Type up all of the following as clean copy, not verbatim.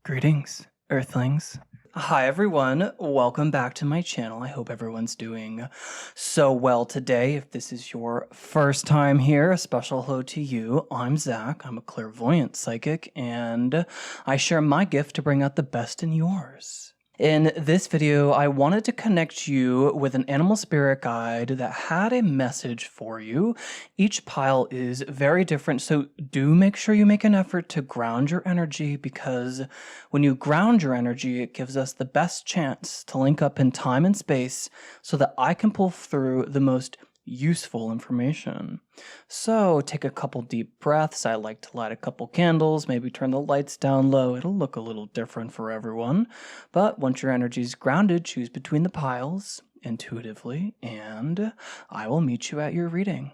Greetings, Earthlings. Hi everyone, welcome back to my channel. I hope everyone's doing so well today. If this is your first time here, a special hello to you. I'm Zach, I'm a clairvoyant psychic, and I share my gift to bring out the best in yours. In this video, I wanted to connect you with an animal spirit guide that had a message for you. Each pile is very different, so do make sure you make an effort to ground your energy, because when you ground your energy, it gives us the best chance to link up in time and space so that I can pull through the most useful information. So take a couple deep breaths. I like to light a couple candles, maybe turn the lights down low. It'll look a little different for everyone. But once your energy is grounded, choose between the piles intuitively, and I will meet you at your reading.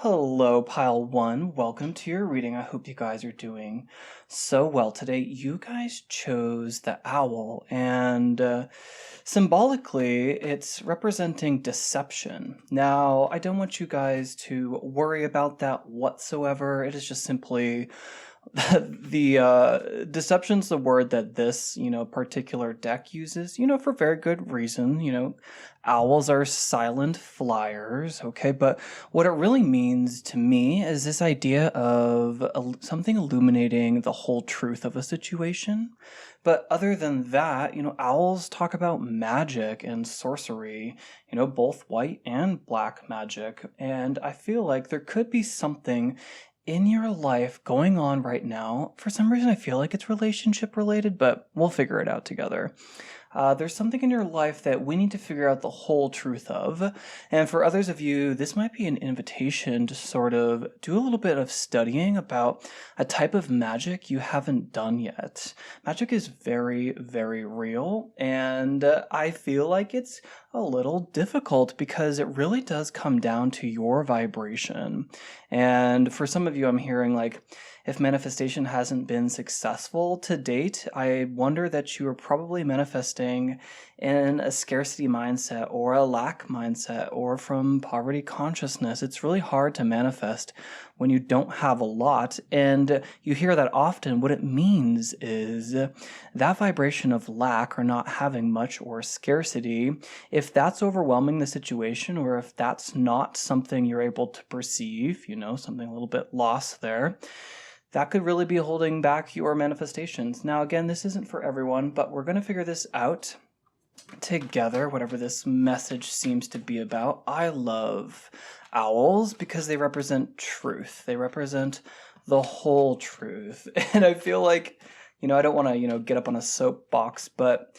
Hello, Pile 1. Welcome to your reading. I hope you guys are doing so well today. You guys chose the owl, and symbolically, it's representing deception. Now, I don't want you guys to worry about that whatsoever. It is just simply the deception's the word that this, particular deck uses, for very good reason. Owls are silent flyers, okay? But what it really means to me is this idea of something illuminating the whole truth of a situation. But other than that, owls talk about magic and sorcery, both white and black magic. And I feel like there could be something in your life going on right now. For some reason, I feel like it's relationship related, but we'll figure it out together. There's something in your life that we need to figure out the whole truth of. And for others of you, this might be an invitation to sort of do a little bit of studying about a type of magic you haven't done yet. Magic is very, very real, and I feel like it's a little difficult because it really does come down to your vibration. And for some of you, I'm hearing like, if manifestation hasn't been successful to date, I wonder that you are probably manifesting in a scarcity mindset or a lack mindset or from poverty consciousness. It's really hard to manifest when you don't have a lot, and you hear that often. What it means is that vibration of lack or not having much or scarcity, if that's overwhelming the situation, or if that's not something you're able to perceive, something a little bit lost there, that could really be holding back your manifestations. Now, again, this isn't for everyone, but we're going to figure this out together, whatever this message seems to be about. I love owls because they represent truth. They represent the whole truth. And I feel like, I don't want to, get up on a soapbox, but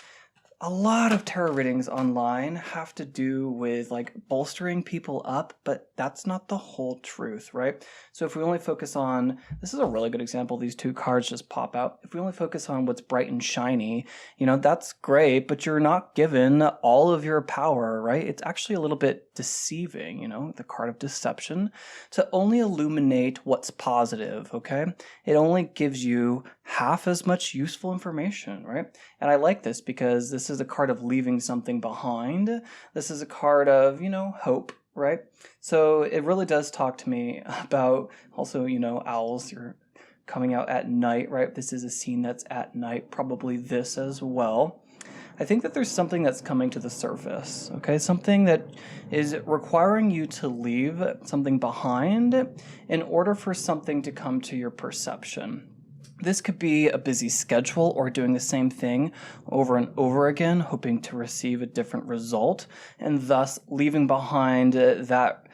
a lot of tarot readings online have to do with like bolstering people up, but that's not the whole truth, right? So if we only focus on, this is a really good example, these two cards just pop out. If we only focus on what's bright and shiny, that's great, but you're not given all of your power, right? It's actually a little bit deceiving, the card of deception, to only illuminate what's positive, okay? It only gives you half as much useful information, right? And I like this because this is a card of leaving something behind. This is a card of, hope, right? So it really does talk to me about also, owls, you're coming out at night, right? This is a scene that's at night, probably this as well. I think that there's something that's coming to the surface, okay? Something that is requiring you to leave something behind in order for something to come to your perception. This could be a busy schedule or doing the same thing over and over again, hoping to receive a different result, and thus leaving behind that,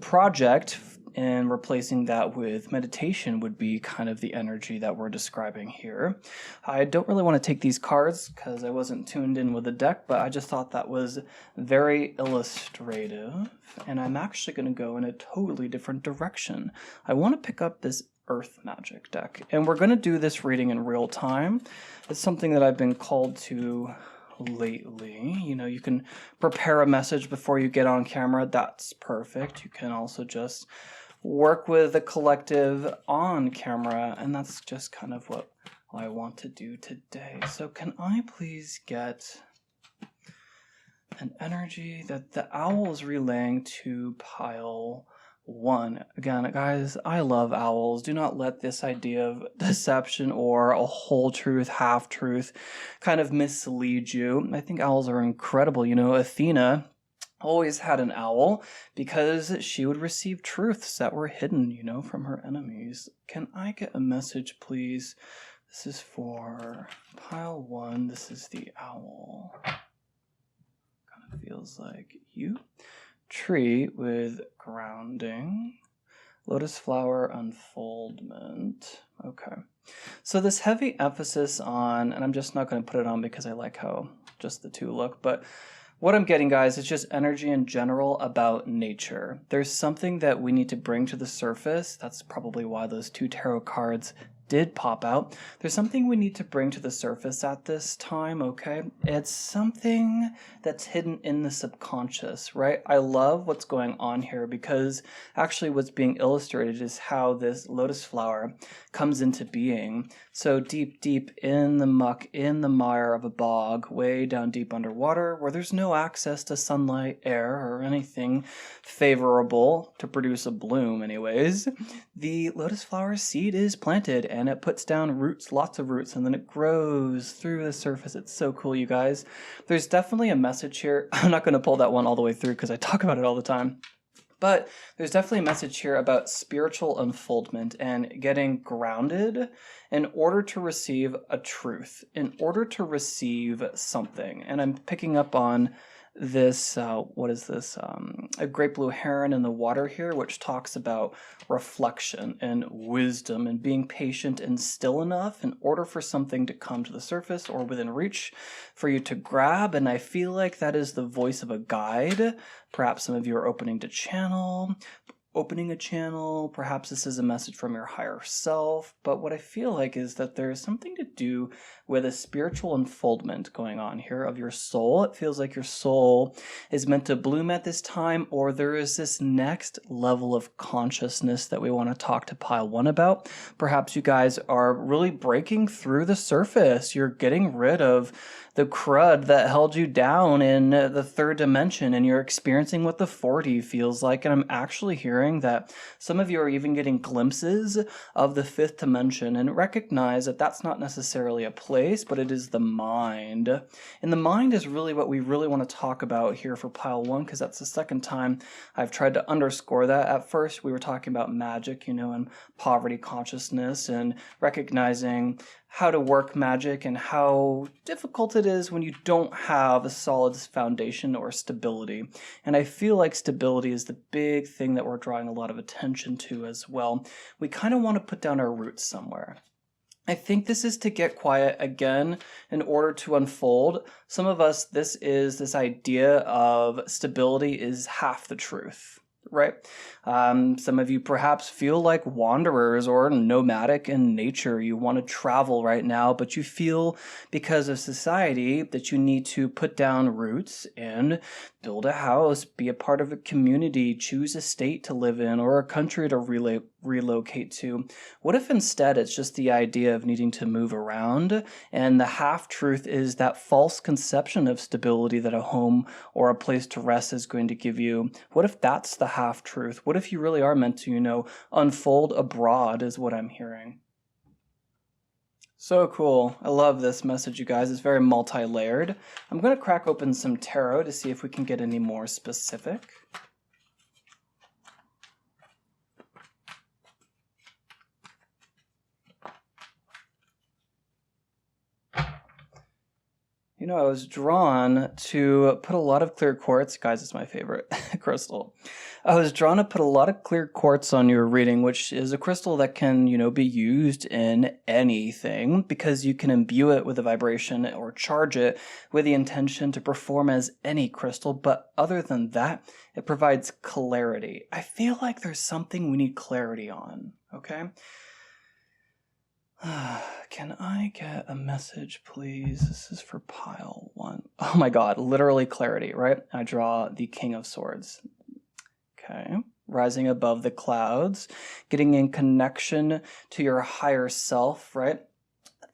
project, and replacing that with meditation would be kind of the energy that we're describing here. I don't really want to take these cards because I wasn't tuned in with the deck, but I just thought that was very illustrative, and I'm actually going to go in a totally different direction. I want to pick up this Earth Magic deck. And we're going to do this reading in real time. It's something that I've been called to lately. You know, you can prepare a message before you get on camera. That's perfect. You can also just work with the collective on camera, and that's just kind of what I want to do today. So can I please get an energy that the owl is relaying to pile 1. Again, guys, I love owls. Do not let this idea of deception or a whole truth, half truth kind of mislead you. I think owls are incredible. You know, Athena always had an owl because she would receive truths that were hidden, you know, from her enemies. Can I get a message, please? This is for pile 1. This is the owl. Kind of feels like you. Tree with grounding, lotus flower unfoldment. Okay, so this heavy emphasis on, and I'm just not going to put it on because I like how just the 2 look, but what I'm getting, guys, is just energy in general about nature. There's something that we need to bring to the surface. That's probably why those 2 tarot cards did pop out. There's something we need to bring to the surface at this time, okay? It's something that's hidden in the subconscious, right? I love what's going on here because actually what's being illustrated is how this lotus flower comes into being. So deep, deep in the muck, in the mire of a bog, way down deep underwater, where there's no access to sunlight, air, or anything favorable to produce a bloom anyways, the lotus flower seed is planted and it puts down roots, lots of roots, and then it grows through the surface. It's so cool, you guys. There's definitely a message here. I'm not going to pull that one all the way through because I talk about it all the time. But there's definitely a message here about spiritual unfoldment and getting grounded in order to receive a truth, in order to receive something. And I'm picking up on this, what is this? A great blue heron in the water here, which talks about reflection and wisdom and being patient and still enough in order for something to come to the surface or within reach for you to grab. And I feel like that is the voice of a guide. Perhaps some of you are opening a channel, perhaps this is a message from your higher self, but what I feel like is that there's something to do with a spiritual unfoldment going on here of your soul. It feels like your soul is meant to bloom at this time, or there is this next level of consciousness that we want to talk to pile 1 about. Perhaps you guys are really breaking through the surface. You're getting rid of the crud that held you down in the 3rd dimension, and you're experiencing what the 4D feels like. And I'm actually hearing that some of you are even getting glimpses of the 5th dimension, and recognize that that's not necessarily a place, but it is the mind. And the mind is really what we really want to talk about here for pile 1, because that's the 2nd time I've tried to underscore that. At first, we were talking about magic, you know, and poverty consciousness, and recognizing how to work magic and how difficult it is when you don't have a solid foundation or stability. And I feel like stability is the big thing that we're drawing a lot of attention to as well. We kind of want to put down our roots somewhere. I think this is to get quiet again in order to unfold. Some of us, this idea of stability is half the truth. Right? Some of you perhaps feel like wanderers or nomadic in nature. You want to travel right now, but you feel because of society that you need to put down roots and build a house, be a part of a community, choose a state to live in or a country to relocate to. What if instead it's just the idea of needing to move around, and the half-truth is that false conception of stability that a home or a place to rest is going to give you? What if that's the half-truth? What if you really are meant to, you know, unfold abroad is what I'm hearing. So cool. I love this message, you guys. It's very multi-layered. I'm going to crack open some tarot to see if we can get any more specific. You know, I was drawn to put a lot of clear quartz. Guys, it's my favorite crystal. I was drawn to put a lot of clear quartz on your reading, which is a crystal that can, you know, be used in anything because you can imbue it with a vibration or charge it with the intention to perform as any crystal. But other than that, it provides clarity. I feel like there's something we need clarity on, okay? Can I get a message, please? This is for pile 1. Oh my god, literally clarity, right? I draw the King of Swords. Okay. Rising above the clouds, getting in connection to your higher self, right?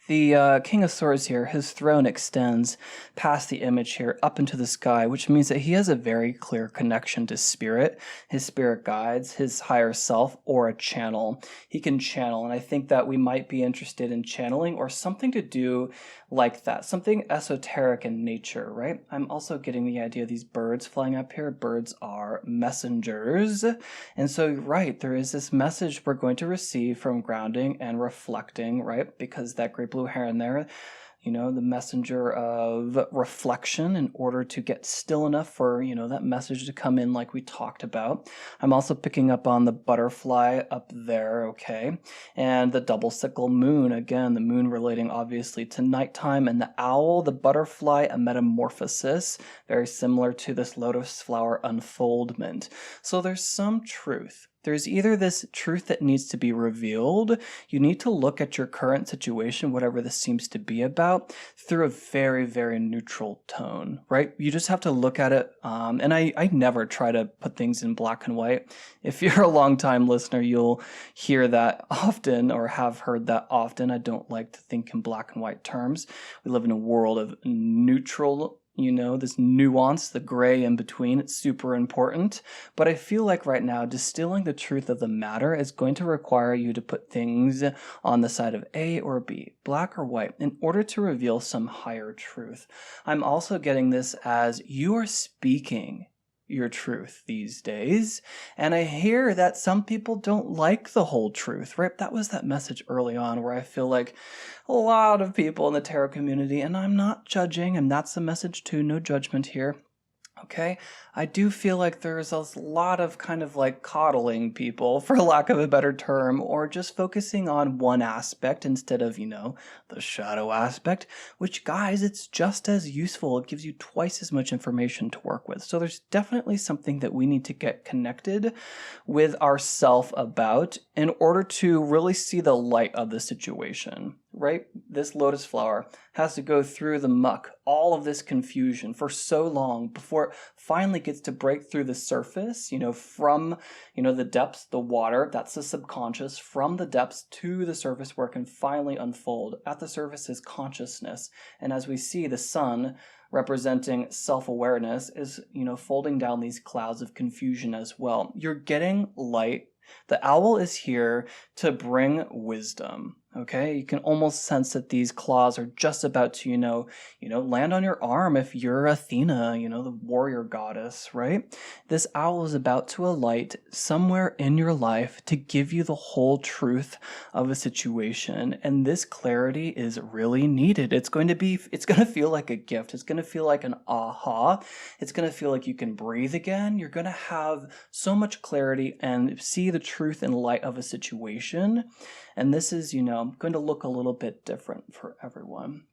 The King of Swords here, his throne extends past the image here up into the sky, which means that he has a very clear connection to spirit, his spirit guides, his higher self, or a channel. He can channel, and I think that we might be interested in channeling or something to do like that, something esoteric in nature, right? I'm also getting the idea of these birds flying up here. Birds are messengers. And so, right, there is this message we're going to receive from grounding and reflecting, right? Because that great blue heron there, you know, the messenger of reflection in order to get still enough for, you know, that message to come in like we talked about. I'm also picking up on the butterfly up there, okay? And the double sickle moon, again, the moon relating obviously to nighttime, and the owl, the butterfly, a metamorphosis, very similar to this lotus flower unfoldment. So there's some truth. There's either this truth that needs to be revealed, you need to look at your current situation, whatever this seems to be about, through a very, very neutral tone, right? You just have to look at it, and I never try to put things in black and white. If you're a long-time listener, you'll hear that often, or have heard that often. I don't like to think in black and white terms. We live in a world of neutral, you know, this nuance, the gray in between, it's super important. But I feel like right now, distilling the truth of the matter is going to require you to put things on the side of A or B, black or white, in order to reveal some higher truth. I'm also getting this as you are speaking your truth these days, and I hear that some people don't like the whole truth, right? That was that message early on where I feel like a lot of people in the tarot community, and I'm not judging, and that's the message too, no judgment here, okay? I do feel like there's a lot of kind of like coddling people, for lack of a better term, or just focusing on one aspect instead of, you know, the shadow aspect, which, guys, it's just as useful. It gives you twice as much information to work with. So there's definitely something that we need to get connected with ourself about in order to really see the light of the situation, right? This lotus flower has to go through the muck, all of this confusion for so long before it finally gets to break through the surface, you know, from, you know, the depths, the water, that's the subconscious, from the depths to the surface where it can finally unfold. At the surface is consciousness. And as we see, the sun, representing self-awareness, is, you know, folding down these clouds of confusion as well. You're getting light. The owl is here to bring wisdom. Okay, you can almost sense that these claws are just about to, you know, land on your arm if you're Athena, you know, the warrior goddess, right? This owl is about to alight somewhere in your life to give you the whole truth of a situation, and this clarity is really needed. It's going to feel like a gift. It's going to feel like an aha. It's going to feel like you can breathe again. You're going to have so much clarity and see the truth and light of a situation. And this is, you know, going to look a little bit different for everyone.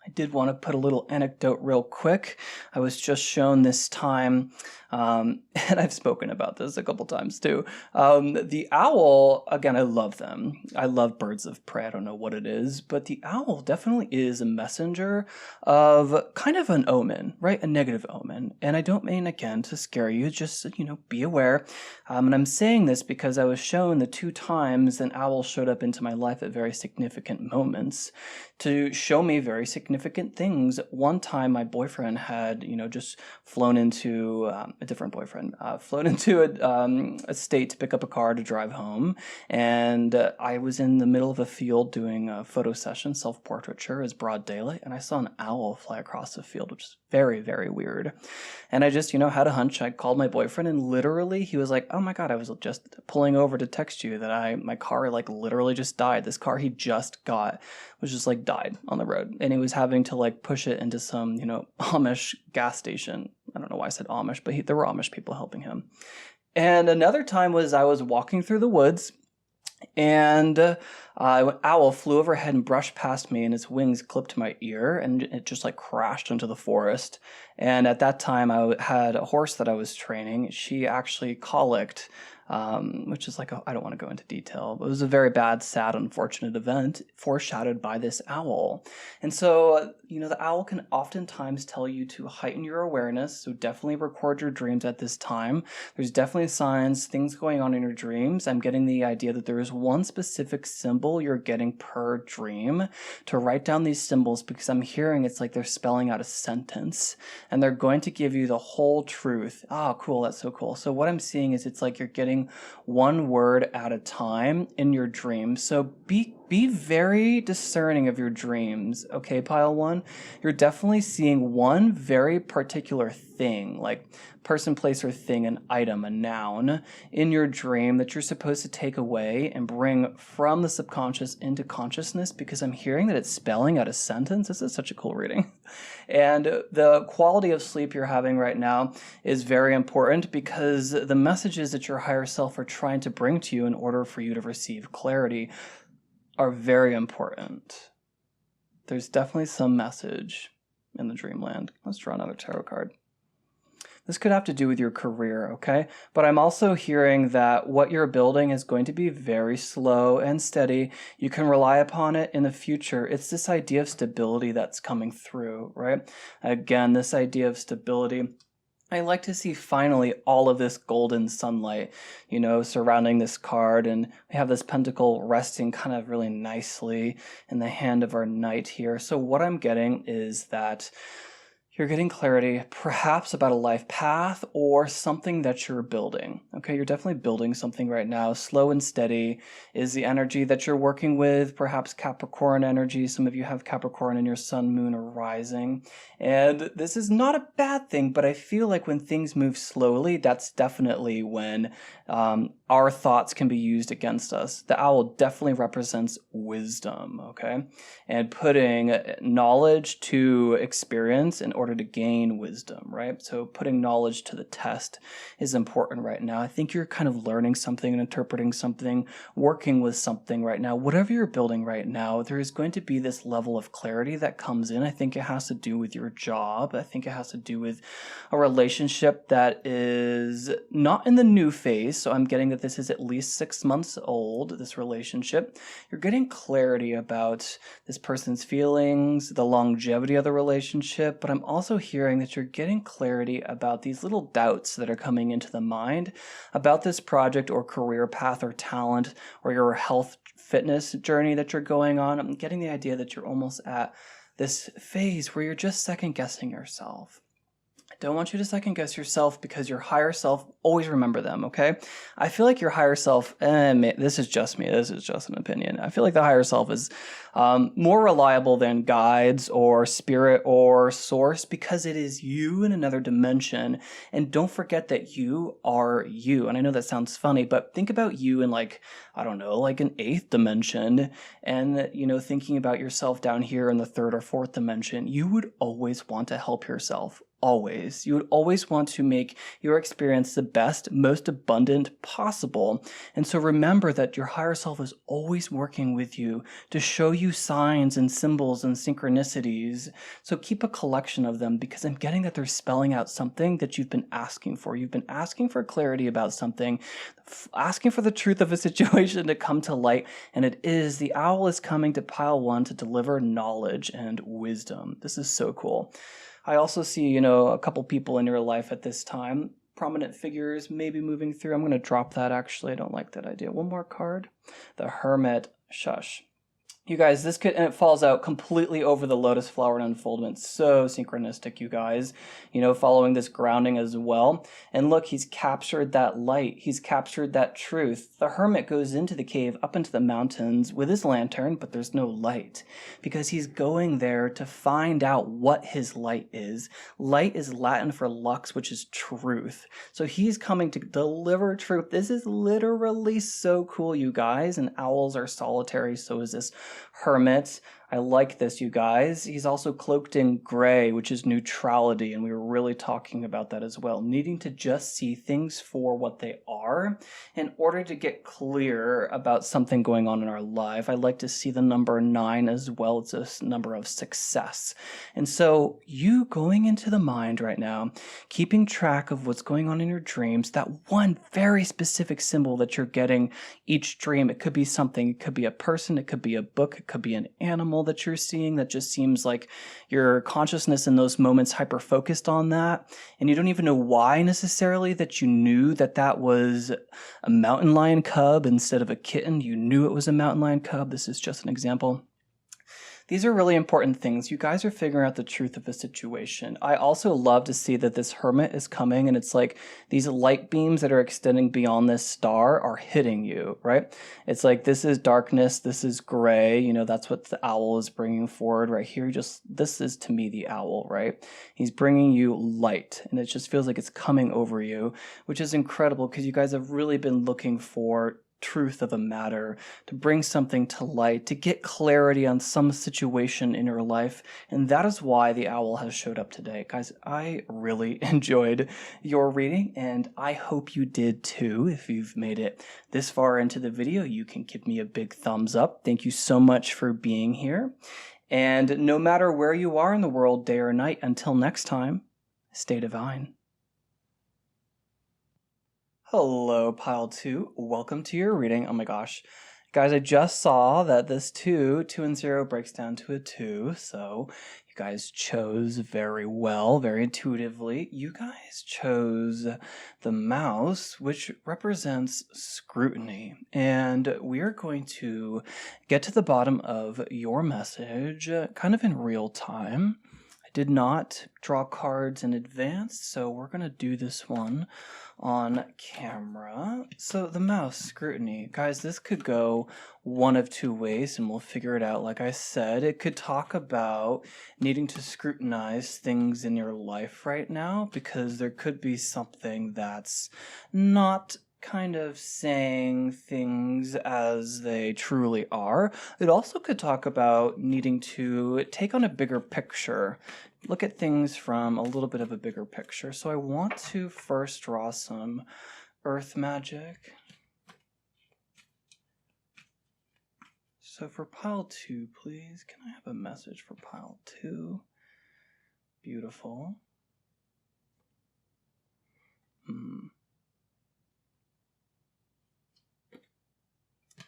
I did want to put a little anecdote real quick. I was just shown this time, and I've spoken about this a couple times too. The owl, again, I love them. I love birds of prey. I don't know what it is, but the owl definitely is a messenger of kind of an omen, right? A negative omen. And I don't mean, again, to scare you, just, you know, be aware. And I'm saying this because I was shown the 2 times an owl showed up into my life at very significant moments to show me very significant things. One time my boyfriend had, you know, just flown into a different boyfriend, flown into a state to pick up a car to drive home. And I was in the middle of a field doing a photo session, self-portraiture, as broad daylight, and I saw an owl fly across the field, which is very, very weird. And I just, you know, had a hunch. I called my boyfriend, and literally he was like, oh my God, I was just pulling over to text you that my car like literally just died. This car he just got was just like died on the road, and he was having to like push it into some, you know, Amish gas station. I don't know why I said Amish, but there were Amish people helping him. And another time was I was walking through the woods, and an owl flew overhead and brushed past me, and its wings clipped my ear, and it just like crashed into the forest. And at that time, I had a horse that I was training. She actually colicked which is like, I don't want to go into detail, but it was a very bad, sad, unfortunate event foreshadowed by this owl. And so, the owl can oftentimes tell you to heighten your awareness, so definitely record your dreams at this time. There's definitely signs, things going on in your dreams. I'm getting the idea that there is one specific symbol you're getting per dream to write down these symbols, because I'm hearing it's like they're spelling out a sentence and they're going to give you the whole truth. Ah, cool, that's so cool. So what I'm seeing is it's like you're getting one word at a time in your dreams. So be very discerning of your dreams, okay, pile one? You're definitely seeing one very particular thing, like person, place, or thing, an item, a noun, in your dream that you're supposed to take away and bring from the subconscious into consciousness, because I'm hearing that it's spelling out a sentence. This is such a cool reading. And the quality of sleep you're having right now is very important, because the messages that your higher self are trying to bring to you in order for you to receive clarity are very important. There's definitely some message in the dreamland. Let's draw another tarot card. This could have to do with your career, okay? But I'm also hearing that what you're building is going to be very slow and steady. You can rely upon it in the future. It's this idea of stability that's coming through, right? Again, this idea of stability. I like to see finally all of this golden sunlight, surrounding this card. And we have this pentacle resting kind of really nicely in the hand of our knight here. So what I'm getting is that you're getting clarity perhaps about a life path or something that you're building. Okay, you're definitely building something right now. Slow and steady is the energy that you're working with, perhaps Capricorn energy. Some of you have Capricorn in your sun, moon, or rising. And this is not a bad thing, but I feel like when things move slowly, that's definitely when our thoughts can be used against us. The owl definitely represents wisdom, okay? And putting knowledge to experience in order to gain wisdom, right? So putting knowledge to the test is important right now. I think you're kind of learning something and interpreting something, working with something right now. Whatever you're building right now, there is going to be this level of clarity that comes in. I think it has to do with your job. I think it has to do with a relationship that is not in the new phase. So I'm getting that this is at least 6 months old, this relationship. You're getting clarity about this person's feelings, the longevity of the relationship, but I'm also hearing that you're getting clarity about these little doubts that are coming into the mind about this project or career path or talent or your health fitness journey that you're going on. I'm getting the idea that you're almost at this phase where you're just second guessing yourself. I don't want you to second guess yourself, because your higher self, always remember them, okay? I feel like your higher self, this is just me, this is just an opinion. I feel like the higher self is more reliable than guides or spirit or source, because it is you in another dimension. And don't forget that you are you. And I know that sounds funny, but think about you in like an 8th dimension, and thinking about yourself down here in the 3rd or 4th dimension. You would always want to help yourself. Always. You would always want to make your experience the best, most abundant possible. And so remember that your higher self is always working with you to show you signs and symbols and synchronicities. So keep a collection of them, because I'm getting that they're spelling out something that you've been asking for. You've been asking for clarity about something, asking for the truth of a situation to come to light. And the owl is coming to pile one to deliver knowledge and wisdom. This is so cool. I also see, a couple people in your life at this time, prominent figures maybe moving through. I'm going to drop that, actually. I don't like that idea. One more card. The Hermit. Shush. You guys, and it falls out completely over the lotus flower and unfoldment. So synchronistic, you guys, following this grounding as well. And look, he's captured that light. He's captured that truth. The hermit goes into the cave, up into the mountains with his lantern, but there's no light, because he's going there to find out what his light is. Light is Latin for lux, which is truth. So he's coming to deliver truth. This is literally so cool, you guys. And owls are solitary, so is this hermit. I like this, you guys. He's also cloaked in gray, which is neutrality, and we were really talking about that as well. Needing to just see things for what they are in order to get clear about something going on in our life. I like to see the number 9 as well. It's a number of success. And so you going into the mind right now, keeping track of what's going on in your dreams, that one very specific symbol that you're getting each dream. It could be something, it could be a person, it could be a book, it could be an animal that you're seeing that just seems like your consciousness in those moments hyper-focused on that. And you don't even know why necessarily that you knew that that was a mountain lion cub instead of a kitten. You knew it was a mountain lion cub. This is just an example. These are really important things. You guys are figuring out the truth of a situation. I also love to see that this hermit is coming, and it's like these light beams that are extending beyond this star are hitting you, right? It's like this is darkness, this is gray, you know, that's what the owl is bringing forward right here. This is to me the owl, right? He's bringing you light, and it just feels like it's coming over you, which is incredible because you guys have really been looking for truth of a matter, to bring something to light, to get clarity on some situation in your life. And that is why the owl has showed up today. Guys, I really enjoyed your reading, and I hope you did too. If you've made it this far into the video, you can give me a big thumbs up. Thank you so much for being here. And no matter where you are in the world, day or night, until next time, stay divine. Hello, Pile 2. Welcome to your reading. Oh my gosh. Guys, I just saw that this 2 and 0 breaks down to a 2, so you guys chose very well, very intuitively. You guys chose the mouse, which represents scrutiny, and we are going to get to the bottom of your message kind of in real time. I did not draw cards in advance, so we're going to do this one on camera. So the mouse, scrutiny. Guys, this could go one of two ways, and we'll figure it out. Like I said, it could talk about needing to scrutinize things in your life right now, because there could be something that's not kind of saying things as they truly are. It also could talk about needing to take on a bigger picture, look at things from a little bit of a bigger picture. So I want to first draw some earth magic. So for pile 2, please, can I have a message for pile 2? Beautiful.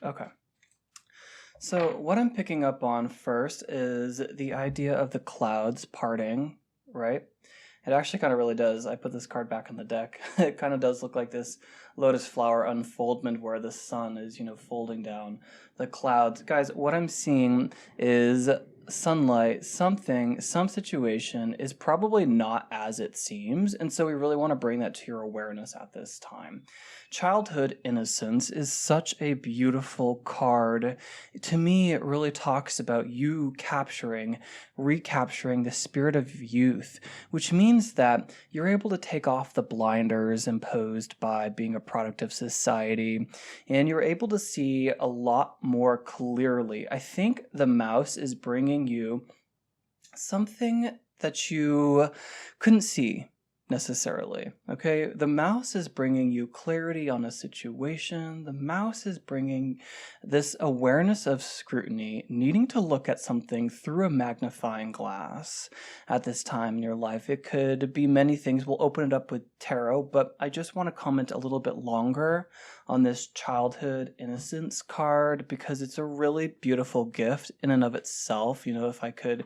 Okay. So what I'm picking up on first is the idea of the clouds parting, right? It actually kind of really does. I put this card back in the deck. It kind of does look like this lotus flower unfoldment where the sun is, you know, folding down the clouds. Guys, what I'm seeing is sunlight, some situation is probably not as it seems, and so we really want to bring that to your awareness at this time. Childhood innocence is such a beautiful card. To me, it really talks about you recapturing the spirit of youth, which means that you're able to take off the blinders imposed by being a product of society, and you're able to see a lot more clearly. I think the mouse is bringing you something that you couldn't see necessarily, okay? The mouse is bringing you clarity on a situation. The mouse is bringing this awareness of scrutiny, needing to look at something through a magnifying glass at this time in your life. It could be many things. We'll open it up with tarot, but I just want to comment a little bit longer on this childhood innocence card because it's a really beautiful gift in and of itself. You know, if I could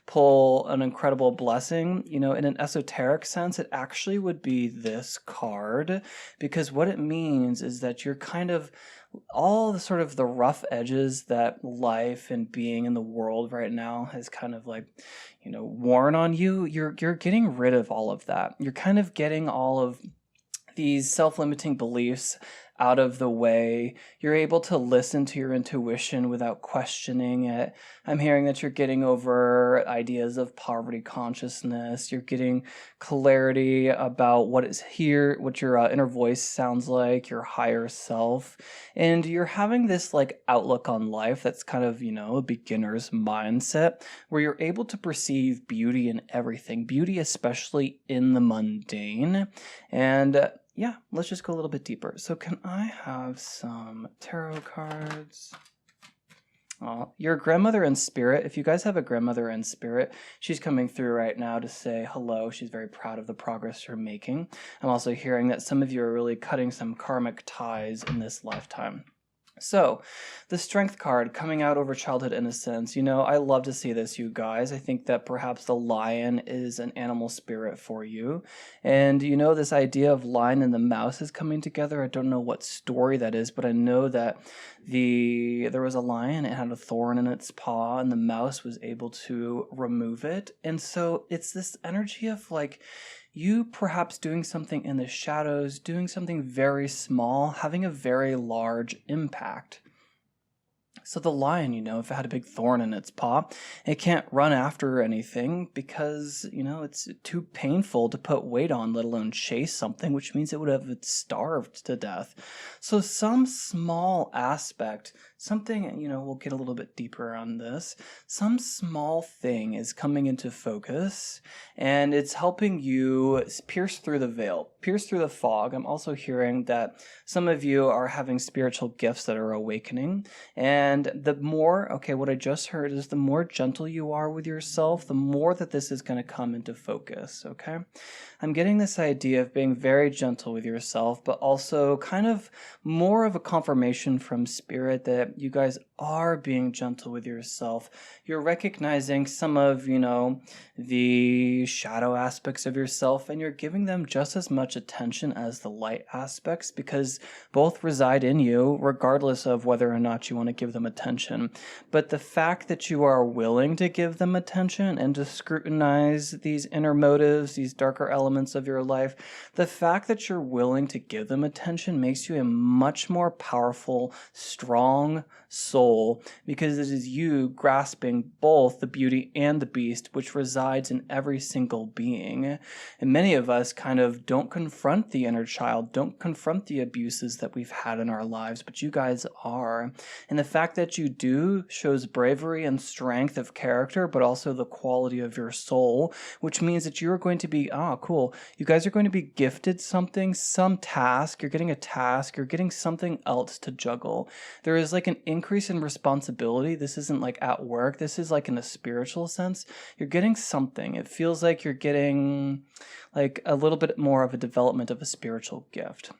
pull an incredible blessing, you know, in an esoteric sense, it actually would be this card, because what it means is that you're kind of all the sort of the rough edges that life and being in the world right now has kind of like, you know, worn on you. You're getting rid of all of that. You're kind of getting all of these self-limiting beliefs out of the way. You're able to listen to your intuition without questioning it. I'm hearing that you're getting over ideas of poverty consciousness. You're getting clarity about what is here, what your inner voice sounds like, your higher self. And you're having this like outlook on life that's kind of, a beginner's mindset where you're able to perceive beauty in everything, beauty especially in the mundane. And yeah, let's just go a little bit deeper. So can I have some tarot cards? Your grandmother in spirit, if you guys have a grandmother in spirit, she's coming through right now to say hello. She's very proud of the progress you're making. I'm also hearing that some of you are really cutting some karmic ties in this lifetime. So, the Strength card coming out over childhood innocence. I love to see this, you guys. I think that perhaps the lion is an animal spirit for you. And this idea of lion and the mouse is coming together. I don't know what story that is, but I know that there was a lion, it had a thorn in its paw, and the mouse was able to remove it. And so it's this energy of like, you perhaps doing something in the shadows, doing something very small, having a very large impact. So the lion, if it had a big thorn in its paw, it can't run after anything because, it's too painful to put weight on, let alone chase something, which means it would have starved to death. So some small aspect, something, we'll get a little bit deeper on this, some small thing is coming into focus and it's helping you pierce through the veil, pierce through the fog. I'm also hearing that some of you are having spiritual gifts that are awakening. And the more, what I just heard is the more gentle you are with yourself, the more that this is going to come into focus, okay? I'm getting this idea of being very gentle with yourself, but also kind of more of a confirmation from spirit that you guys are being gentle with yourself. You're recognizing some of, the shadow aspects of yourself, and you're giving them just as much attention as the light aspects because both reside in you, regardless of whether or not you want to give them attention. But the fact that you are willing to give them attention and to scrutinize these inner motives, these darker elements of your life, the fact that you're willing to give them attention makes you a much more powerful, strong soul, because it is you grasping both the beauty and the beast, which resides in every single being. And many of us kind of don't confront the inner child, don't confront the abuses that we've had in our lives, but you guys are. And the fact that you do shows bravery and strength of character, but also the quality of your soul, which means that you're going to be, you guys are going to be gifted something, some task, you're getting a task, you're getting something else to juggle. There is like an increase in responsibility. This isn't like at work, this is like in a spiritual sense. You're getting something. It feels like you're getting like a little bit more of a development of a spiritual gift.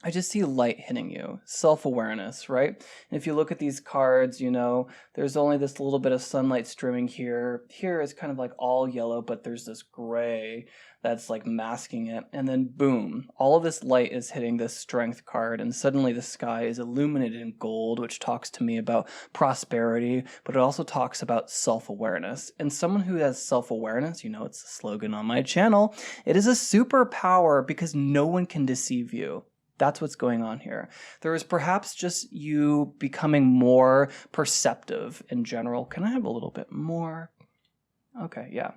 I just see light hitting you, self-awareness, right? And if you look at these cards, there's only this little bit of sunlight streaming here. Here is kind of like all yellow, but there's this gray that's like masking it. And then boom, all of this light is hitting this strength card, and suddenly the sky is illuminated in gold, which talks to me about prosperity, but it also talks about self-awareness. And someone who has self-awareness, it's the slogan on my channel, it is a superpower because no one can deceive you. That's what's going on here. There is perhaps just you becoming more perceptive in general. Can I have a little bit more? Okay, yeah.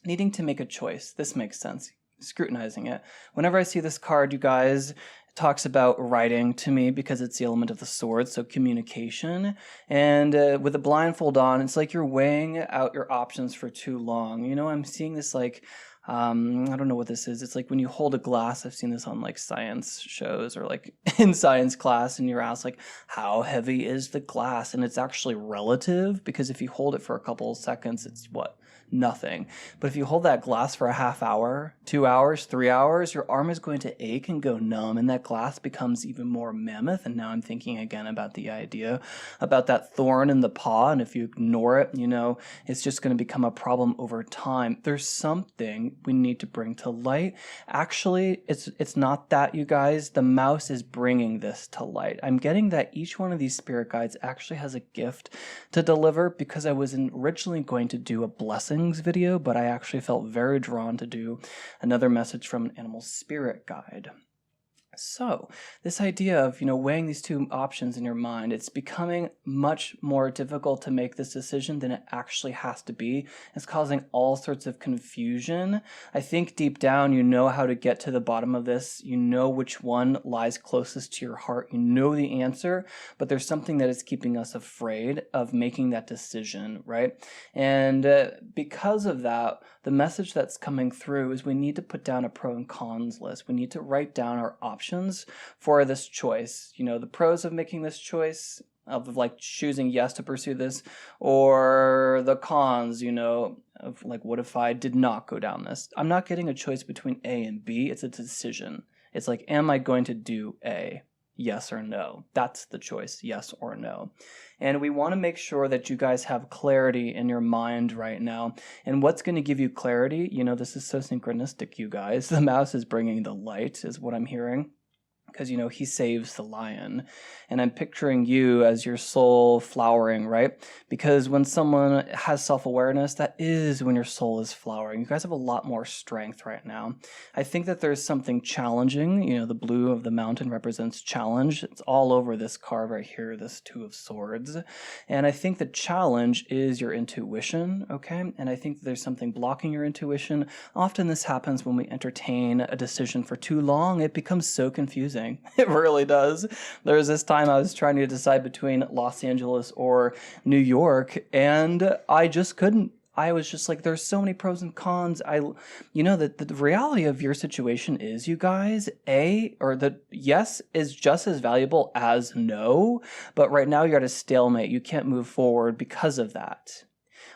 Needing to make a choice. This makes sense. Scrutinizing it. Whenever I see this card, you guys, it talks about writing to me because it's the element of the sword, so communication. And with a blindfold on, it's like you're weighing out your options for too long. I'm seeing this like, I don't know what this is. It's like when you hold a glass, I've seen this on like science shows or like in science class, and you're asked like, how heavy is the glass? And it's actually relative, because if you hold it for a couple of seconds, it's what? Nothing. But if you hold that glass for a half hour, 2 hours, 3 hours, your arm is going to ache and go numb, and that glass becomes even more mammoth. And now I'm thinking again about the idea about that thorn in the paw, and if you ignore it, it's just going to become a problem over time. There's something we need to bring to light. Actually, it's not that, you guys. The mouse is bringing this to light. I'm getting that each one of these spirit guides actually has a gift to deliver, because I was originally going to do a blessings video, but I actually felt very drawn to do another message from an animal spirit guide. So, this idea of, weighing these two options in your mind, it's becoming much more difficult to make this decision than it actually has to be. It's causing all sorts of confusion. I think deep down, you know how to get to the bottom of this. You know which one lies closest to your heart. You know the answer, but there's something that is keeping us afraid of making that decision, right? And because of that, the message that's coming through is we need to put down a pro and cons list. We need to write down our options for this choice. The pros of making this choice, of like choosing yes to pursue this, or the cons, of like, what if I did not go down this? I'm not getting a choice between A and B. It's a decision. It's like, am I going to do A? Yes or no. That's the choice, yes or no. And we want to make sure that you guys have clarity in your mind right now. And what's going to give you clarity? This is so synchronistic, you guys. The mouse is bringing the light, is what I'm hearing. Because, he saves the lion. And I'm picturing you as your soul flowering, right? Because when someone has self-awareness, that is when your soul is flowering. You guys have a lot more strength right now. I think that there's something challenging. The blue of the mountain represents challenge. It's all over this card right here, this Two of Swords. And I think the challenge is your intuition, okay? And I think that there's something blocking your intuition. Often this happens when we entertain a decision for too long. It becomes so confusing. It really does. There was this time I was trying to decide between Los Angeles or New York, and I just couldn't. I was just like, there's so many pros and cons. The reality of your situation is, you guys, the yes is just as valuable as no, but right now you're at a stalemate. You can't move forward because of that.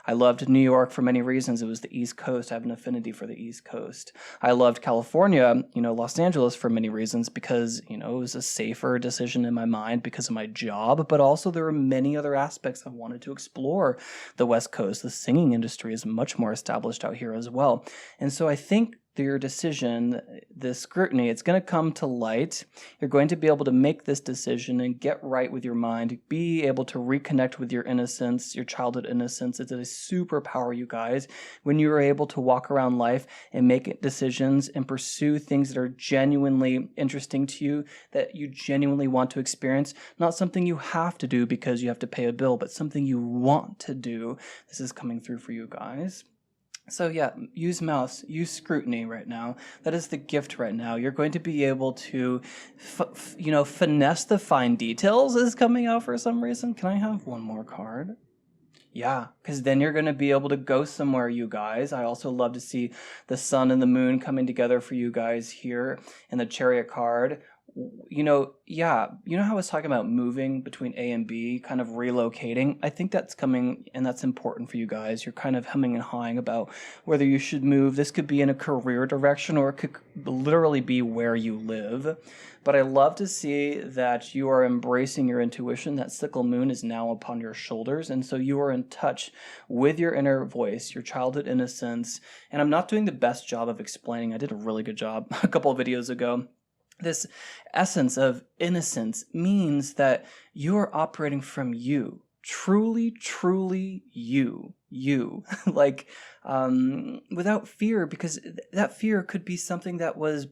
I loved New York for many reasons. It was the East Coast. I have an affinity for the East Coast. I loved California, Los Angeles for many reasons because, it was a safer decision in my mind because of my job, but also there were many other aspects I wanted to explore. The West Coast, the singing industry is much more established out here as well. And so I think your decision, the scrutiny, it's going to come to light. You're going to be able to make this decision and get right with your mind, be able to reconnect with your innocence, your childhood innocence. It's a superpower, you guys, when you are able to walk around life and make decisions and pursue things that are genuinely interesting to you, that you genuinely want to experience, not something you have to do because you have to pay a bill, but something you want to do. This is coming through for you guys. So yeah, use mouse, use scrutiny right now. That is the gift right now. You're going to be able to, finesse the fine details is coming out for some reason. Can I have one more card? Yeah, because then you're going to be able to go somewhere, you guys. I also love to see the sun and the moon coming together for you guys here in the Chariot card. How I was talking about moving between A and B, kind of relocating? I think that's coming, and that's important for you guys. You're kind of humming and hawing about whether you should move. This could be in a career direction, or it could literally be where you live. But I love to see that you are embracing your intuition. That sickle moon is now upon your shoulders, and so you are in touch with your inner voice, your childhood innocence. And I'm not doing the best job of explaining. I did a really good job a couple of videos ago. This essence of innocence means that you are operating from you, truly, truly you, like without fear, because that fear could be something that was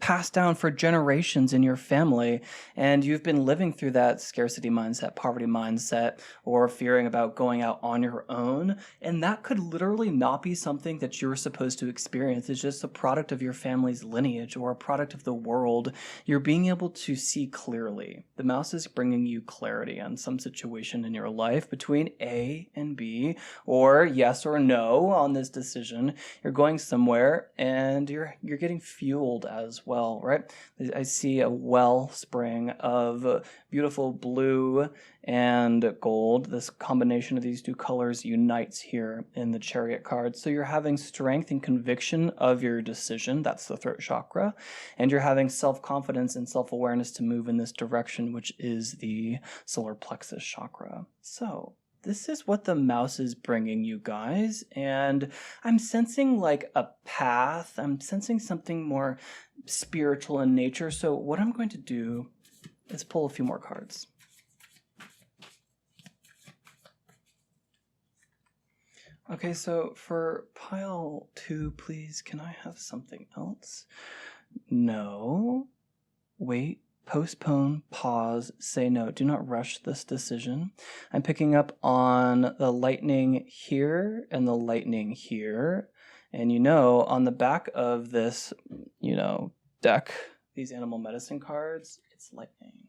passed down for generations in your family, and you've been living through that scarcity mindset, poverty mindset, or fearing about going out on your own, and that could literally not be something that you're supposed to experience. It's just a product of your family's lineage or a product of the world. You're being able to see clearly. The mouse is bringing you clarity on some situation in your life between A and B, or yes or no on this decision. You're going somewhere and you're getting fueled as well, right? I see a wellspring of beautiful blue and gold. This combination of these two colors unites here in the Chariot card. So you're having strength and conviction of your decision. That's the throat chakra. And you're having self-confidence and self-awareness to move in this direction, which is the solar plexus chakra. So this is what the mouse is bringing you guys, and I'm sensing like a path. I'm sensing something more spiritual in nature. So what I'm going to do is pull a few more cards. Okay, so for pile 2, please, can I have something else? No. wait, postpone, pause, say no. Do not rush this decision. I'm picking up on the lightning here and the lightning here. And on the back of this, deck, these animal medicine cards, it's lightning.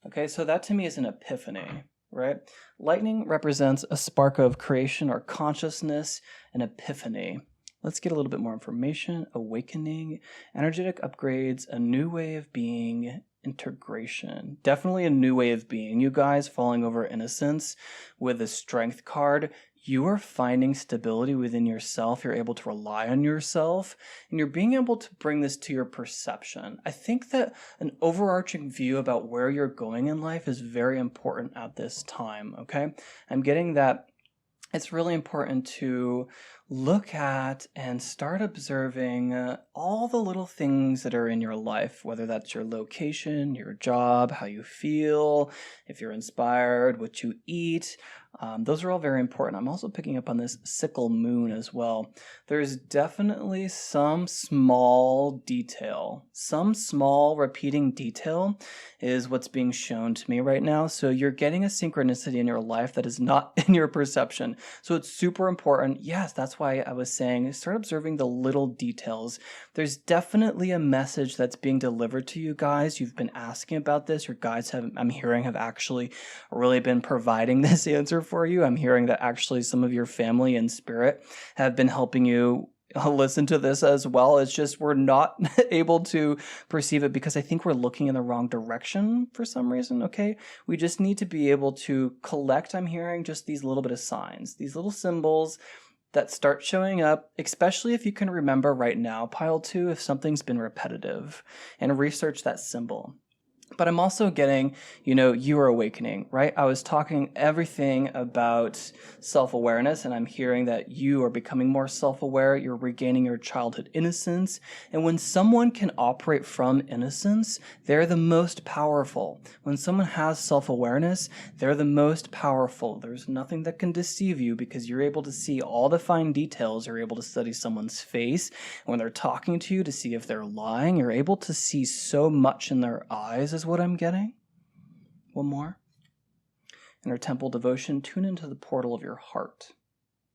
Okay, so that to me is an epiphany, right? Lightning represents a spark of creation or consciousness, an epiphany. Let's get a little bit more information. Awakening, energetic upgrades, a new way of being, integration. Definitely a new way of being. You guys falling over innocence with the strength card. You are finding stability within yourself. You're able to rely on yourself, and you're being able to bring this to your perception. I think that an overarching view about where you're going in life is very important at this time, okay? I'm getting that it's really important to look at and start observing all the little things that are in your life, whether that's your location, your job, how you feel, if you're inspired, what you eat. Those are all very important. I'm also picking up on this sickle moon as well. There's definitely some small detail, some small repeating detail is what's being shown to me right now. So you're getting a synchronicity in your life that is not in your perception. So it's super important. Yes, that's why I was saying start observing the little details. There's definitely a message that's being delivered to you guys. You've been asking about this. Your guides I'm hearing have actually really been providing this answer for you. I'm hearing that actually some of your family and spirit have been helping you listen to this as well. It's just we're not able to perceive it because I think we're looking in the wrong direction for some reason, okay? We just need to be able to collect, I'm hearing, just these little bit of signs, these little symbols that start showing up, especially if you can remember right now, pile 2, if something's been repetitive, and research that symbol. But I'm also getting, you are awakening, right? I was talking everything about self-awareness, and I'm hearing that you are becoming more self-aware. You're regaining your childhood innocence. And when someone can operate from innocence, they're the most powerful. When someone has self-awareness, they're the most powerful. There's nothing that can deceive you because you're able to see all the fine details. You're able to study someone's face. And when they're talking to you to see if they're lying, you're able to see so much in their eyes is what I'm getting. One more. In our temple devotion, tune into the portal of your heart.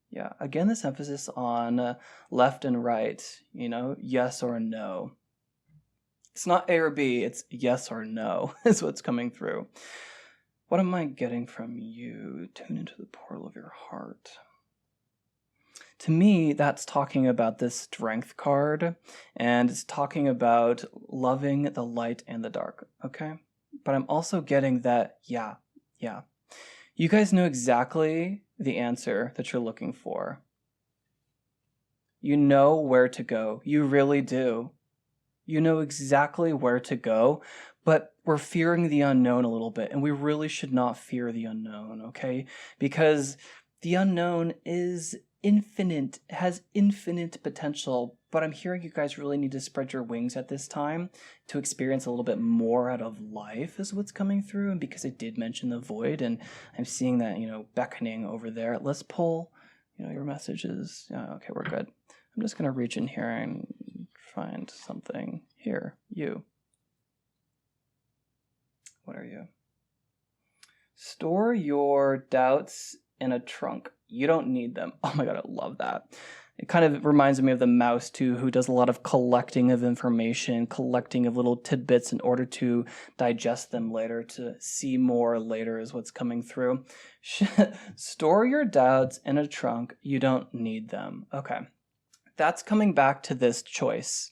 Yeah, again, this emphasis on left and right, yes or no. It's not A or B, it's yes or no is what's coming through. What am I getting from you? Tune into the portal of your heart. To me, that's talking about this strength card, and it's talking about loving the light and the dark, okay? But I'm also getting that, yeah. You guys know exactly the answer that you're looking for. You know where to go. You really do. You know exactly where to go, but we're fearing the unknown a little bit, and we really should not fear the unknown, okay? Because the unknown is infinite, has infinite potential, but I'm hearing you guys really need to spread your wings at this time to experience a little bit more out of life is what's coming through. And because I did mention the void, and I'm seeing that, beckoning over there, let's pull, your messages. Okay, we're good. I'm just going to reach in here and find something here. You. What are you? Store your doubts in a trunk. You don't need them. Oh my God, I love that. It kind of reminds me of the mouse too, who does a lot of collecting of information, collecting of little tidbits in order to digest them later, to see more later is what's coming through. Store your doubts in a trunk. You don't need them. Okay. That's coming back to this choice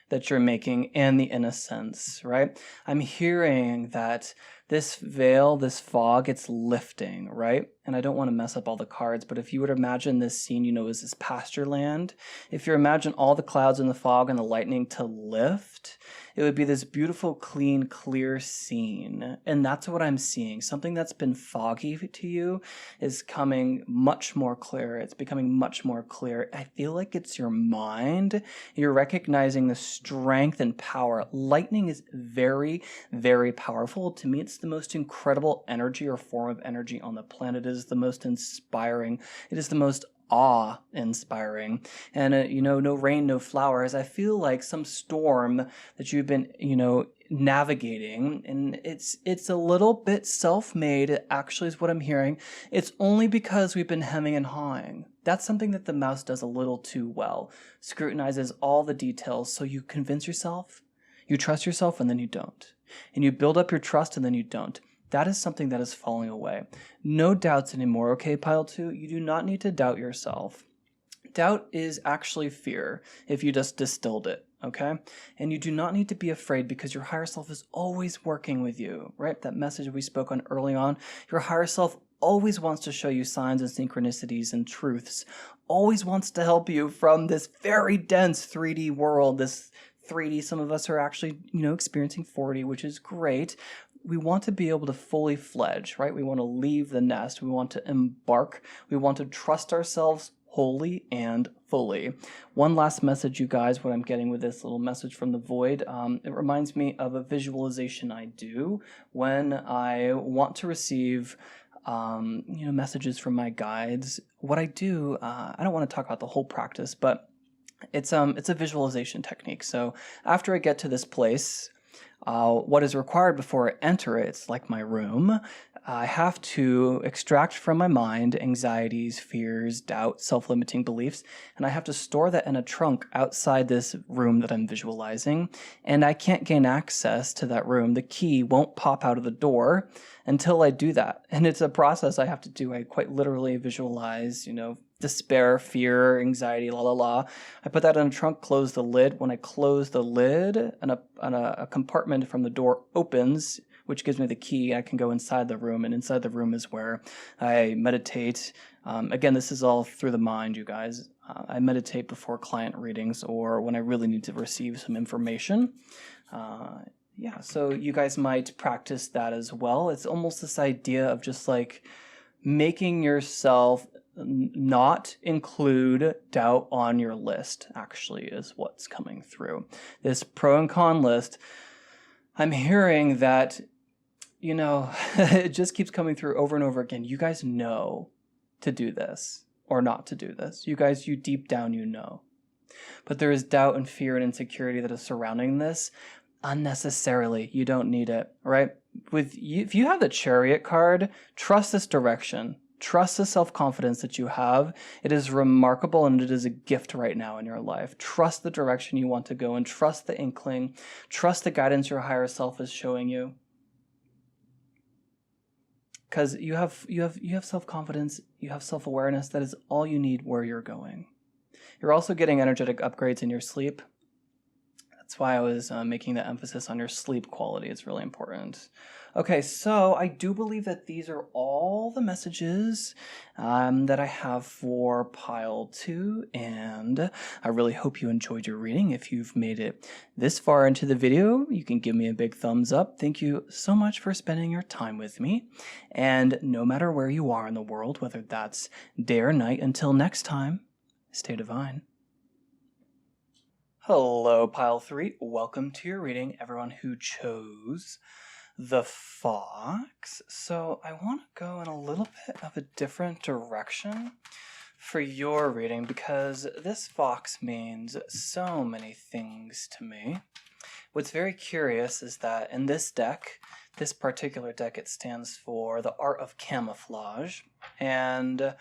that you're making and the innocence, right? I'm hearing that this veil, this fog, it's lifting, right? And I don't want to mess up all the cards, but if you would imagine this scene, is this pasture land. If you imagine all the clouds and the fog and the lightning to lift, it would be this beautiful, clean, clear scene. And that's what I'm seeing. Something that's been foggy to you is coming much more clear. It's becoming much more clear. I feel like it's your mind. You're recognizing the strength and power. Lightning is very, very powerful. To me, it's the most incredible energy or form of energy on the planet. It is the most inspiring. It is the most awe-inspiring. And, no rain, no flowers. I feel like some storm that you've been, navigating, and it's a little bit self-made, actually, is what I'm hearing. It's only because we've been hemming and hawing. That's something that the mouse does a little too well. Scrutinizes all the details, so you convince yourself, you trust yourself, and then you don't. And you build up your trust, and then you don't. That is something that is falling away. No doubts anymore, okay, pile 2? You do not need to doubt yourself. Doubt is actually fear if you just distilled it, okay? And you do not need to be afraid because your higher self is always working with you, right? That message we spoke on early on. Your higher self always wants to show you signs and synchronicities and truths, always wants to help you from this very dense 3D world, this 3D, some of us are actually, experiencing 4D, which is great. We want to be able to fully fledge, right? We want to leave the nest. We want to embark. We want to trust ourselves wholly and fully. One last message, you guys, what I'm getting with this little message from the void, it reminds me of a visualization I do when I want to receive messages from my guides. What I do, I don't want to talk about the whole practice, but it's a visualization technique. So after I get to this place, what is required before I enter it, it's like my room, I have to extract from my mind anxieties, fears, doubt, self-limiting beliefs, and I have to store that in a trunk outside this room that I'm visualizing, and I can't gain access to that room. The key won't pop out of the door until I do that, and it's a process I have to do. I quite literally visualize, despair, fear, anxiety, la la la. I put that in a trunk, close the lid. When I close the lid, and a compartment from the door opens, which gives me the key. I can go inside the room, and inside the room is where I meditate. Again, this is all through the mind, you guys. I meditate before client readings or when I really need to receive some information. So you guys might practice that as well. It's almost this idea of just like making yourself not include doubt on your list, actually, is what's coming through. This pro and con list, I'm hearing that, it just keeps coming through over and over again. You guys know to do this or not to do this. You guys, you deep down, But there is doubt and fear and insecurity that is surrounding this unnecessarily. You don't need it, right? If you have the Chariot card, trust this direction. Trust the self-confidence that you have. It is remarkable and it is a gift right now in your life. Trust the direction you want to go and trust the inkling. Trust the guidance your higher self is showing you. Because you have self-confidence, you have self-awareness. That is all you need where you're going. You're also getting energetic upgrades in your sleep. That's why I was making the emphasis on your sleep quality. It's really important. Okay, so I do believe that these are all the messages that I have for pile 2, and I really hope you enjoyed your reading. If you've made it this far into the video, you can give me a big thumbs up. Thank you so much for spending your time with me, and no matter where you are in the world, whether that's day or night, until next time, stay divine. Hello, pile 3. Welcome to your reading, everyone who chose the fox. So I want to go in a little bit of a different direction for your reading because this fox means so many things to me. What's very curious is that in this deck, this particular deck, it stands for the art of camouflage. And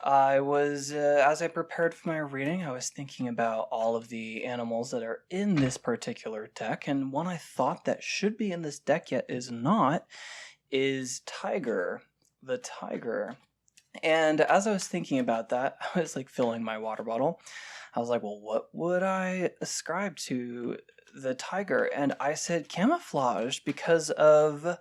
I was, as I prepared for my reading, I was thinking about all of the animals that are in this particular deck, and one I thought that should be in this deck yet is not, is tiger, the tiger. And as I was thinking about that, I was like filling my water bottle. I was like, well, what would I ascribe to the tiger? And I said camouflage because of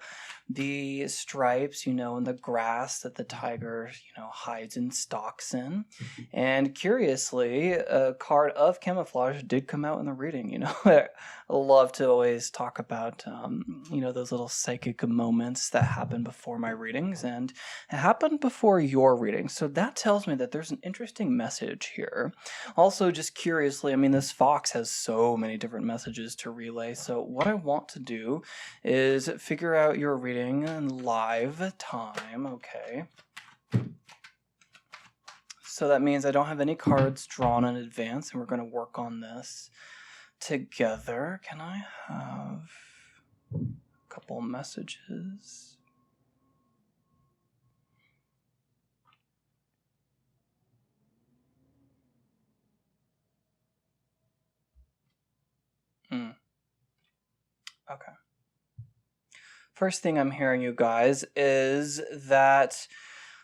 the stripes, and the grass that the tiger, hides and stalks in. And curiously, a card of camouflage did come out in the reading. I love to always talk about, those little psychic moments that happen before my readings, and it happened before your reading. So that tells me that there's an interesting message here. Also, just curiously, this fox has so many different messages to relay. So what I want to do is figure out your reading in live time, okay? So that means I don't have any cards drawn in advance, and we're going to work on this together. Can I have a couple messages? Okay. First thing I'm hearing, you guys, is that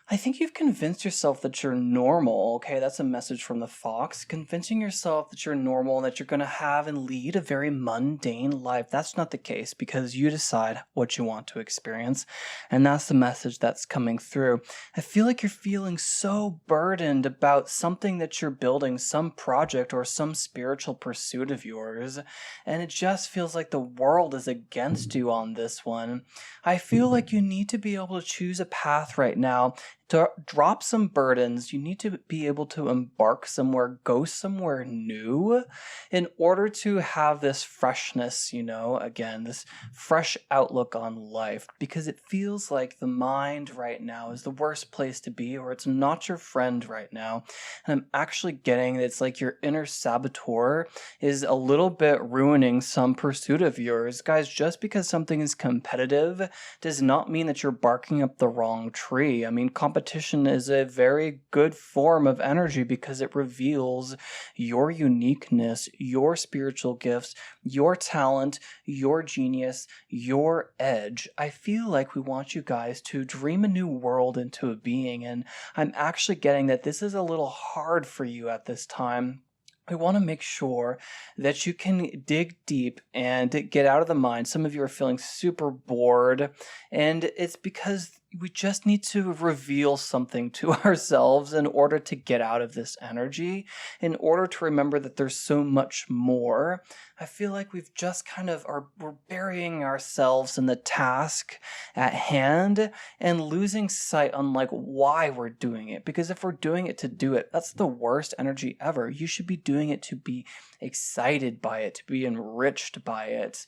I think you've convinced yourself that you're normal, okay? That's a message from the fox. Convincing yourself that you're normal and that you're going to have and lead a very mundane life. That's not the case because you decide what you want to experience. And that's the message that's coming through. I feel like you're feeling so burdened about something that you're building, some project or some spiritual pursuit of yours. And it just feels like the world is against you on this one. I feel like you need to be able to choose a path right now. To drop some burdens, you need to be able to embark somewhere, go somewhere new in order to have this freshness, again, this fresh outlook on life, because it feels like the mind right now is the worst place to be, or it's not your friend right now. And I'm actually getting that it's like your inner saboteur is a little bit ruining some pursuit of yours. Guys, just because something is competitive does not mean that you're barking up the wrong tree. I mean, competition is a very good form of energy because it reveals your uniqueness, your spiritual gifts, your talent, your genius, your edge. I feel like we want you guys to dream a new world into a being, and I'm actually getting that this is a little hard for you at this time. We want to make sure that you can dig deep and get out of the mind. Some of you are feeling super bored, and it's because we just need to reveal something to ourselves in order to get out of this energy, in order to remember that there's so much more. I feel like we've just we're burying ourselves in the task at hand and losing sight on why we're doing it. Because if we're doing it to do it, that's the worst energy ever. You should be doing it to be excited by it, to be enriched by it.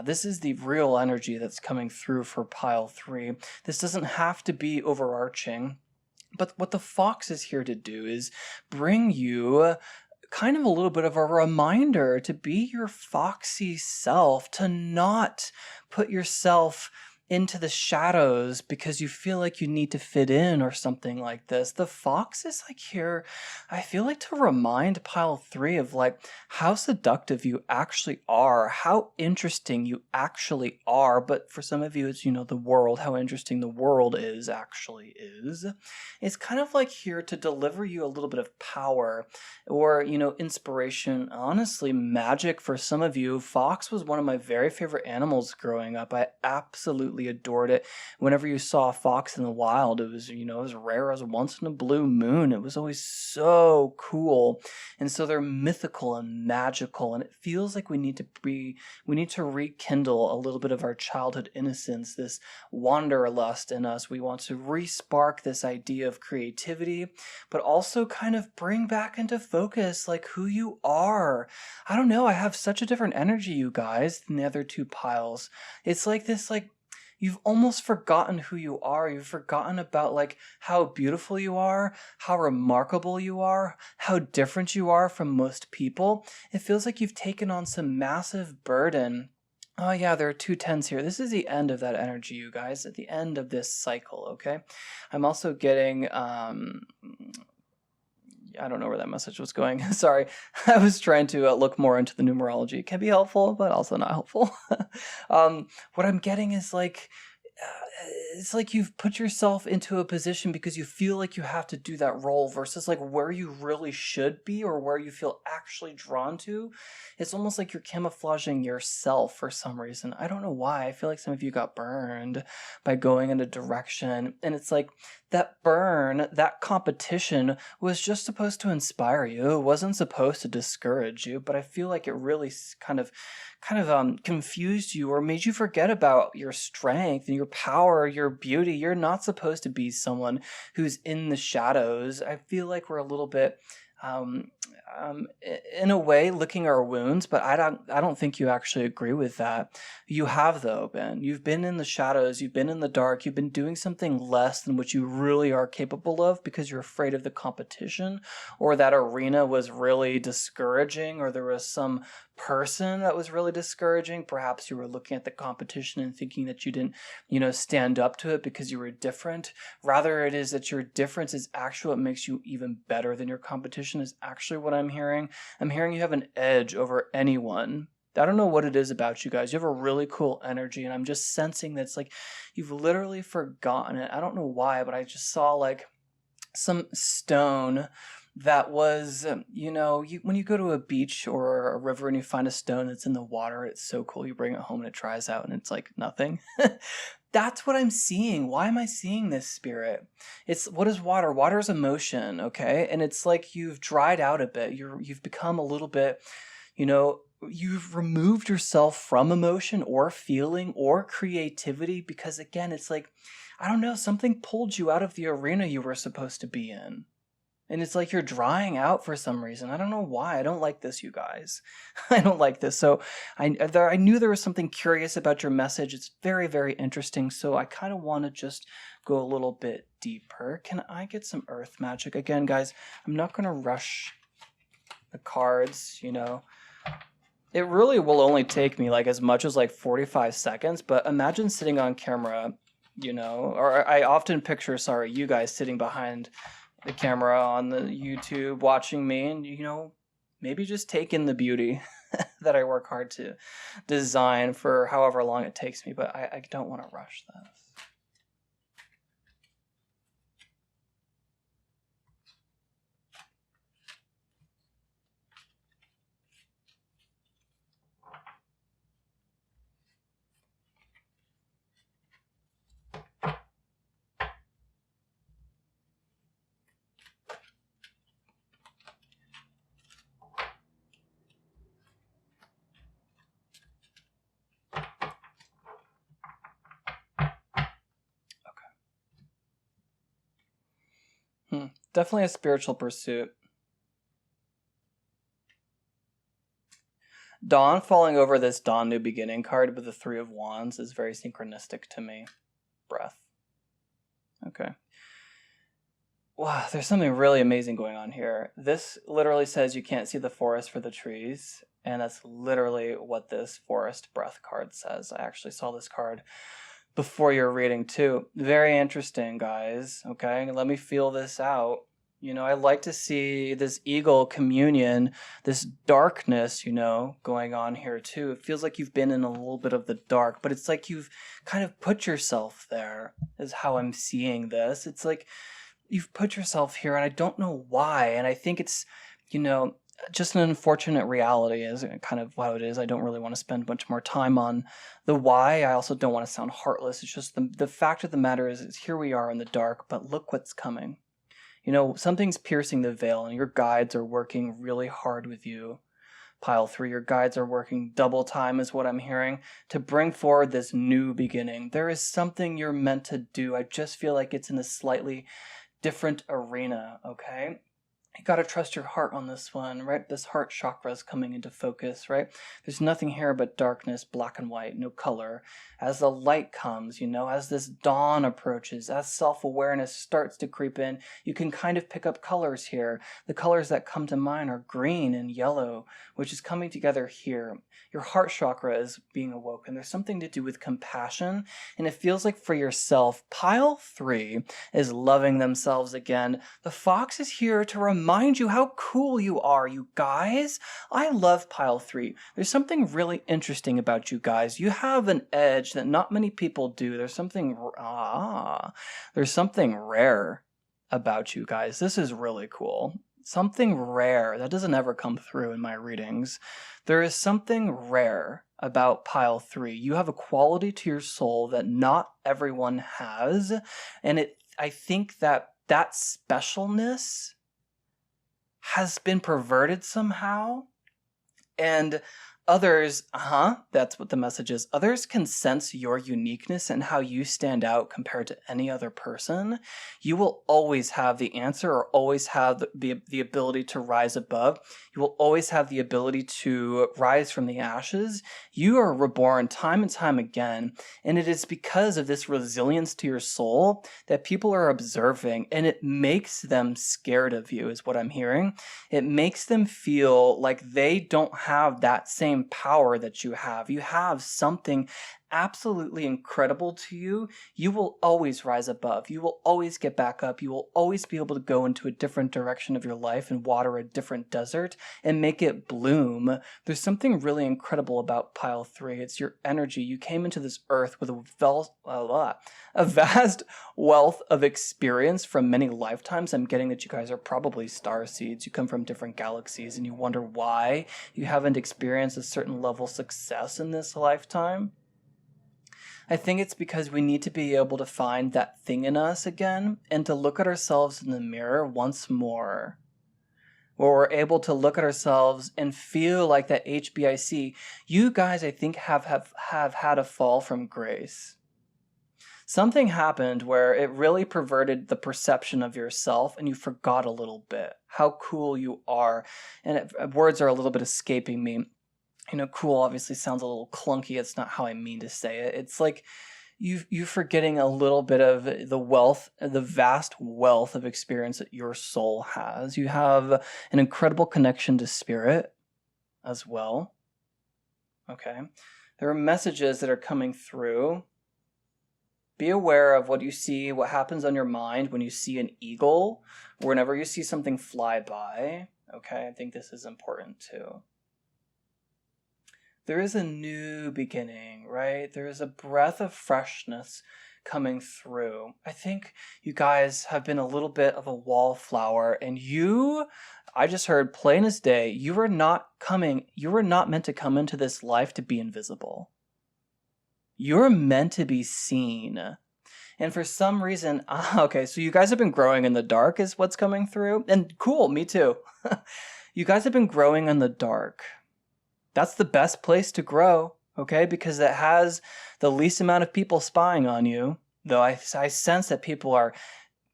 This is the real energy that's coming through for pile 3. This doesn't have to be overarching, but what the fox is here to do is bring you kind of a little bit of a reminder to be your foxy self, to not put yourself into the shadows because you feel like you need to fit in or something like this. The fox is here, I feel like, to remind pile 3 of how seductive you actually are, how interesting you actually are. But for some of you, it's, the world, how interesting the world actually is. It's kind of here to deliver you a little bit of power or, inspiration, honestly, magic for some of you. Fox was one of my very favorite animals growing up. I absolutely adored it. Whenever you saw a fox in the wild, it was, as rare as once in a blue moon. It was always so cool. And so they're mythical and magical. And it feels like we need to rekindle a little bit of our childhood innocence, this wanderlust in us. We want to re-spark this idea of creativity, but also kind of bring back into focus who you are. I don't know. I have such a different energy, you guys, than the other 2 piles. It's this you've almost forgotten who you are. You've forgotten about how beautiful you are, how remarkable you are, how different you are from most people. It feels like you've taken on some massive burden. Oh yeah, there are 2 10s here. This is the end of that energy, you guys, at the end of this cycle, okay? I'm also getting I don't know where that message was going. Sorry. I was trying to look more into the numerology. It can be helpful, but also not helpful. What I'm getting is it's you've put yourself into a position because you feel like you have to do that role versus where you really should be or where you feel actually drawn to. It's almost like you're camouflaging yourself for some reason. I don't know why. I feel like some of you got burned by going in a direction, and it's that burn, that competition was just supposed to inspire you. It wasn't supposed to discourage you, but I feel like it really kind of confused you or made you forget about your strength and your power, your beauty. You're not supposed to be someone who's in the shadows. I feel like we're a little bit um, in a way, licking our wounds, but I don't think you actually agree with that. You have, though, Ben. You've been in the shadows, you've been in the dark, you've been doing something less than what you really are capable of because you're afraid of the competition, or that arena was really discouraging, or there was some person that was really discouraging. Perhaps you were looking at the competition and thinking that you didn't, stand up to it because you were different. Rather, it is that your difference is actually what makes you even better than your competition, is actually what I'm hearing. I'm hearing you have an edge over anyone. I don't know what it is about you guys. You have a really cool energy, and I'm just sensing that it's like you've literally forgotten it. I don't know why, but I just saw like some stone that was, when you go to a beach or a river and you find a stone that's in the water, it's so cool. You bring it home and it dries out and it's like nothing. That's what I'm seeing. Why am I seeing this, spirit? What is water? Water is emotion, okay? And it's like you've dried out a bit. You've become a little bit, you've removed yourself from emotion or feeling or creativity because, again, it's like, I don't know, something pulled you out of the arena you were supposed to be in. And it's like you're drying out for some reason. I don't know why. I don't like this, you guys. I don't like this. So I knew there was something curious about your message. It's very, very interesting. So I kind of want to just go a little bit deeper. Can I get some earth magic? Again, guys, I'm not going to rush the cards, It really will only take me like as much as like 45 seconds. But imagine sitting on camera, or I often picture, you guys sitting behind the camera on the YouTube watching me and, maybe just take in the beauty that I work hard to design for however long it takes me. But I don't want to rush this. Definitely a spiritual pursuit. Dawn falling over this Dawn New Beginning card with the Three of Wands is very synchronistic to me. Breath. Okay. Wow, there's something really amazing going on here. This literally says you can't see the forest for the trees, and that's literally what this Forest Breath card says. I actually saw this card before your reading too. Very interesting, guys. Okay, let me feel this out. I like to see this eagle communion, this darkness, going on here too. It feels like you've been in a little bit of the dark, but it's like you've kind of put yourself there, is how I'm seeing this. It's like you've put yourself here, and I don't know why. And I think it's, just an unfortunate reality is kind of what it is. I don't really want to spend much more time on the why. I also don't want to sound heartless. It's just the fact of the matter is here we are in the dark, but look what's coming. Something's piercing the veil, and your guides are working really hard with you. Pile 3, your guides are working double time is what I'm hearing to bring forward this new beginning. There is something you're meant to do. I just feel like it's in a slightly different arena, okay? You got to trust your heart on this one, right? This heart chakra is coming into focus, right? There's nothing here but darkness, black and white, no color. As the light comes, as this dawn approaches, as self-awareness starts to creep in, you can kind of pick up colors here. The colors that come to mind are green and yellow, which is coming together here. Your heart chakra is being awoken. There's something to do with compassion, and it feels like for yourself, pile 3 is loving themselves again. The fox is here to remind you how cool you are, you guys. I love pile 3. There's something really interesting about you guys. You have an edge that not many people do. There's something rare about you guys. This is really cool. Something rare that doesn't ever come through in my readings. There is something rare about pile 3. You have a quality to your soul that not everyone has, and I think that specialness has been perverted somehow. And Others, that's what the message is. Others can sense your uniqueness and how you stand out compared to any other person. You will always have the answer or always have the ability to rise above. You will always have the ability to rise from the ashes. You are reborn time and time again. And it is because of this resilience to your soul that people are observing, and it makes them scared of you, is what I'm hearing. It makes them feel like they don't have that same power that you have. You have something absolutely incredible to you. You will always rise above. You will always get back up. You will always be able to go into a different direction of your life and water a different desert and make it bloom. There's something really incredible about pile 3. It's your energy. You came into this earth with a vast wealth of experience from many lifetimes. I'm getting that you guys are probably star seeds. You come from different galaxies and you wonder why you haven't experienced a certain level of success in this lifetime. I think it's because we need to be able to find that thing in us again and to look at ourselves in the mirror once more, where we're able to look at ourselves and feel like that HBIC. You guys, I think, have had a fall from grace. Something happened where it really perverted the perception of yourself and you forgot a little bit how cool you are. And words are a little bit escaping me. Cool obviously sounds a little clunky. It's not how I mean to say it. It's like you forgetting a little bit of the vast wealth of experience that your soul has. You have an incredible connection to spirit as well. Okay. There are messages that are coming through. Be aware of what you see, what happens on your mind when you see an eagle, or whenever you see something fly by. Okay, I think this is important too. There is a new beginning, right? There is a breath of freshness coming through. I think you guys have been a little bit of a wallflower, and I just heard plain as day, you were not meant to come into this life to be invisible. You're meant to be seen. And for some reason, okay, so you guys have been growing in the dark is what's coming through. And cool, me too. You guys have been growing in the dark. That's the best place to grow, okay? Because it has the least amount of people spying on you. Though I sense that people are,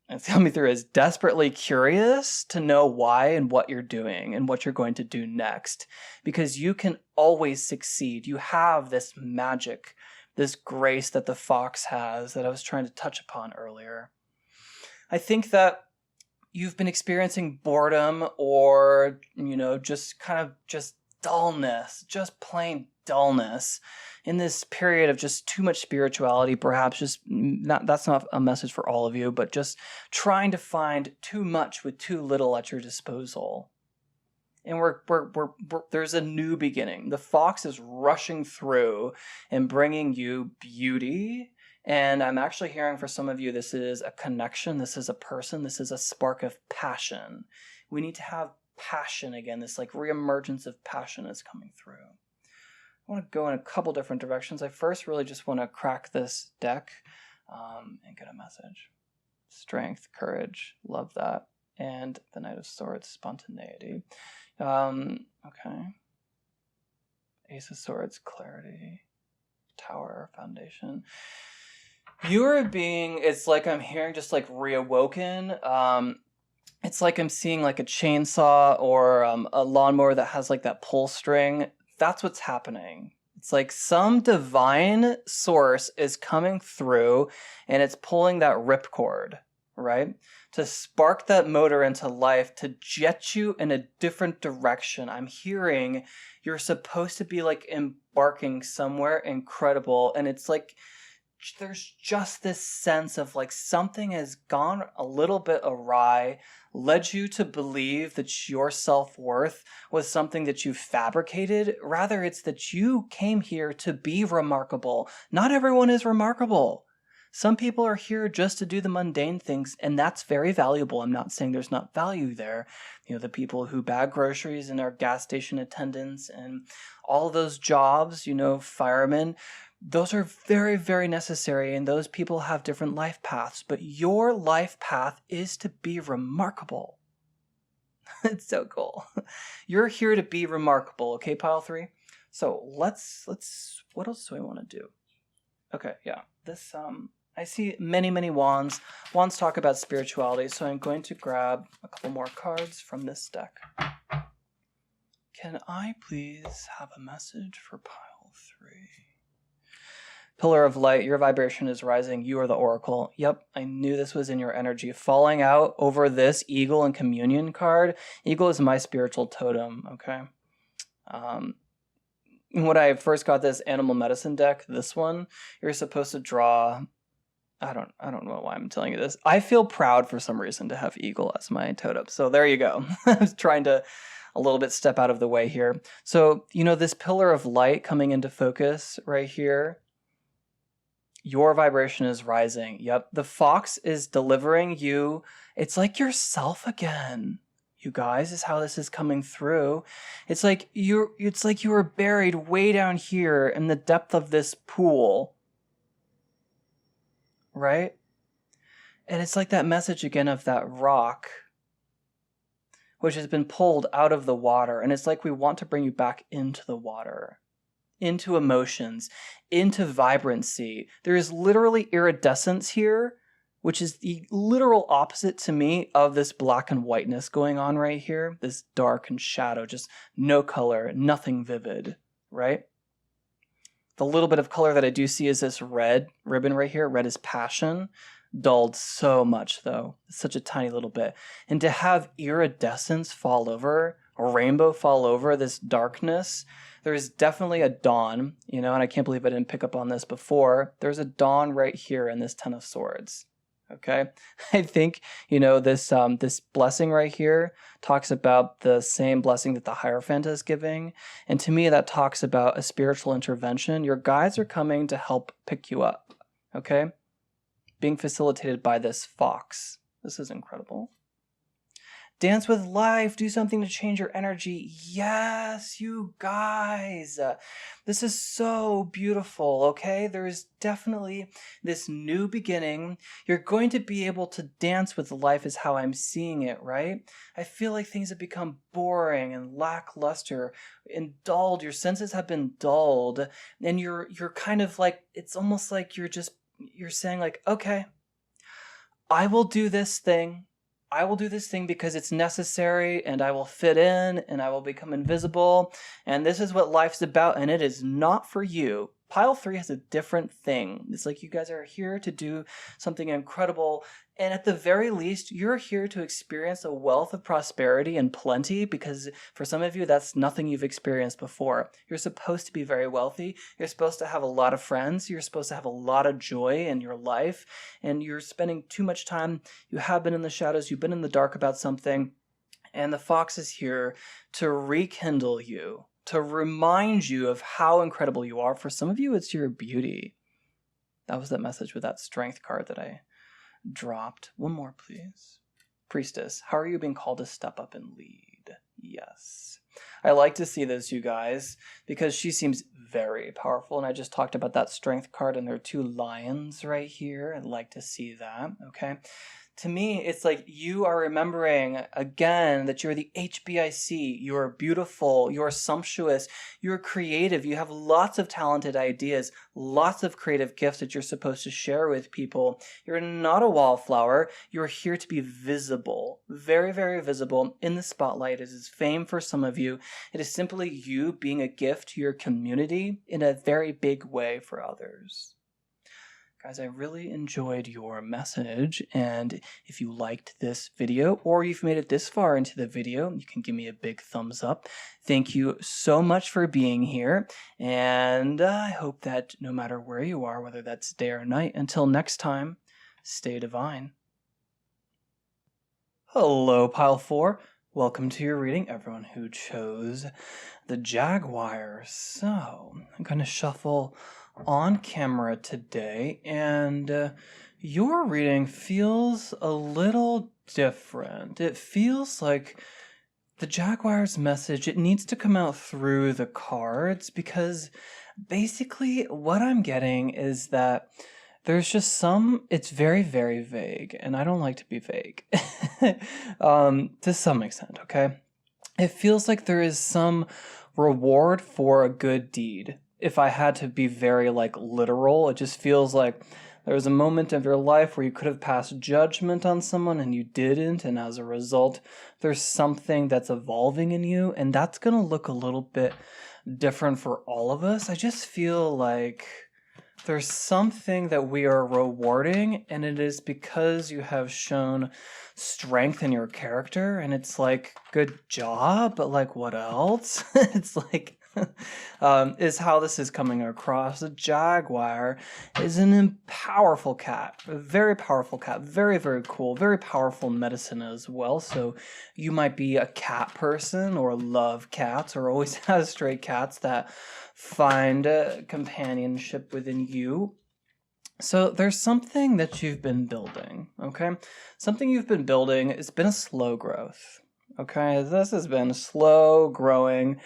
it's coming through as desperately curious to know why and what you're doing and what you're going to do next. Because you can always succeed. You have this magic, this grace that the fox has that I was trying to touch upon earlier. I think that you've been experiencing boredom or, just dullness, just plain dullness in this period of just too much spirituality, perhaps that's not a message for all of you, but just trying to find too much with too little at your disposal. And there's a new beginning. The fox is rushing through and bringing you beauty. And I'm actually hearing for some of you, this is a connection. This is a person. This is a spark of passion. We need to have passion again. This reemergence of passion is coming through. I want to go in a couple different directions. I first really just want to crack this deck and get a message. Strength, courage, love that. And the Knight of Swords, spontaneity. Okay. Ace of Swords, clarity. Tower, foundation. You are being, it's like I'm hearing just reawoken. It's like I'm seeing a chainsaw or a lawnmower that has that pull string. That's what's happening. It's like some divine source is coming through and it's pulling that ripcord, right? To spark that motor into life, to jet you in a different direction. I'm hearing you're supposed to be embarking somewhere incredible, and it's there's just this sense of something has gone a little bit awry, led you to believe that your self-worth was something that you fabricated. Rather, it's that you came here to be remarkable. Not everyone is remarkable. Some people are here just to do the mundane things, and that's very valuable. I'm not saying there's not value there. The people who bag groceries and are gas station attendants and all those jobs, firemen, those are very, very necessary, and those people have different life paths. But your life path is to be remarkable. It's so cool. You're here to be remarkable, okay, pile 3? So let's, what else do I want to do? Okay, yeah, this, I see many, many wands. Wands talk about spirituality, so I'm going to grab a couple more cards from this deck. Can I please have a message for pile 3? Pillar of light, your vibration is rising. You are the oracle. Yep, I knew this was in your energy. Falling out over this eagle and communion card. Eagle is my spiritual totem, okay? When I first got this animal medicine deck, this one, you're supposed to draw... I don't know why I'm telling you this. I feel proud for some reason to have eagle as my totem. So there you go. I was trying to a little bit step out of the way here. So, you know, this pillar of light coming into focus right here. Your vibration is rising. Yep. The fox is delivering you. It's like yourself again. You guys, is how this is coming through. It's like you were buried way down here in the depth of this pool. Right? And it's like that message again of that rock, which has been pulled out of the water. And it's like we want to bring you back into the water, into emotions, into vibrancy. There is literally iridescence here, which is the literal opposite to me of this black and whiteness going on right here. This dark and shadow, just no color, nothing vivid, right? The little bit of color that I do see is this red ribbon right here. Red is passion. Dulled so much, though. It's such a tiny little bit. And to have iridescence fall over, a rainbow fall over this darkness, there is definitely a dawn, you know, and I can't believe I didn't pick up on this before. There's a dawn right here in this Ten of Swords. Okay, I think, you know, this blessing right here talks about the same blessing that the Hierophant is giving. And to me, that talks about a spiritual intervention. Your guides are coming to help pick you up, okay? Being facilitated by this fox. This is incredible. Dance with life. Do something to change your energy. Yes, you guys. This is so beautiful, okay? There is definitely this new beginning. You're going to be able to dance with life is how I'm seeing it, right? I feel like things have become boring and lackluster and dulled. Your senses have been dulled. And you're kind of like, it's almost like you're saying like, okay, I will do this thing. I will do this thing because it's necessary, and I will fit in, and I will become invisible, and this is what life's about, and it is not for you. Pile 3 has a different thing. It's like you guys are here to do something incredible, and at the very least, you're here to experience a wealth of prosperity and plenty, because for some of you, that's nothing you've experienced before. You're supposed to be very wealthy. You're supposed to have a lot of friends. You're supposed to have a lot of joy in your life, and you're spending too much time. You have been in the shadows. You've been in the dark about something, and the fox is here to rekindle you, to remind you of how incredible you are. For some of you, it's your beauty. That was that message with that strength card that I dropped. One more, please. Priestess, how are you being called to step up and lead? Yes. I like to see this, you guys, because she seems very powerful, and I just talked about that strength card, and there are 2 lions right here. I'd like to see that, okay? To me, it's like you are remembering again that you're the HBIC, you're beautiful, you're sumptuous, you're creative, you have lots of talented ideas, lots of creative gifts that you're supposed to share with people. You're not a wallflower, you're here to be visible, very, very visible in the spotlight. It is fame for some of you. It is simply you being a gift to your community in a very big way for others. Guys, I really enjoyed your message, and if you liked this video, or you've made it this far into the video, you can give me a big thumbs up. Thank you so much for being here, and I hope that no matter where you are, whether that's day or night, until next time, stay divine. Hello, Pile 4. Welcome to your reading, everyone who chose the Jaguar. So, I'm going to shuffle on camera today, and your reading feels a little different. It feels like the Jaguar's message, it needs to come out through the cards, because basically what I'm getting is that there's just it's very, very vague, and I don't like to be vague, to some extent, okay? It feels like there is some reward for a good deed. If I had to be very like literal, it just feels like there was a moment of your life where you could have passed judgment on someone and you didn't, and as a result, there's something that's evolving in you, and that's going to look a little bit different for all of us. I just feel like there's something that we are rewarding, and it is because you have shown strength in your character, and it's like, good job, but like, what else? It's like, is how this is coming across. A jaguar is an powerful cat, a very powerful cat, very, very cool, very powerful medicine as well. So you might be a cat person or love cats or always have stray cats that find companionship within you. So there's something that you've been building, okay? Something you've been building. It's been a slow growth, okay? This has been slow growing.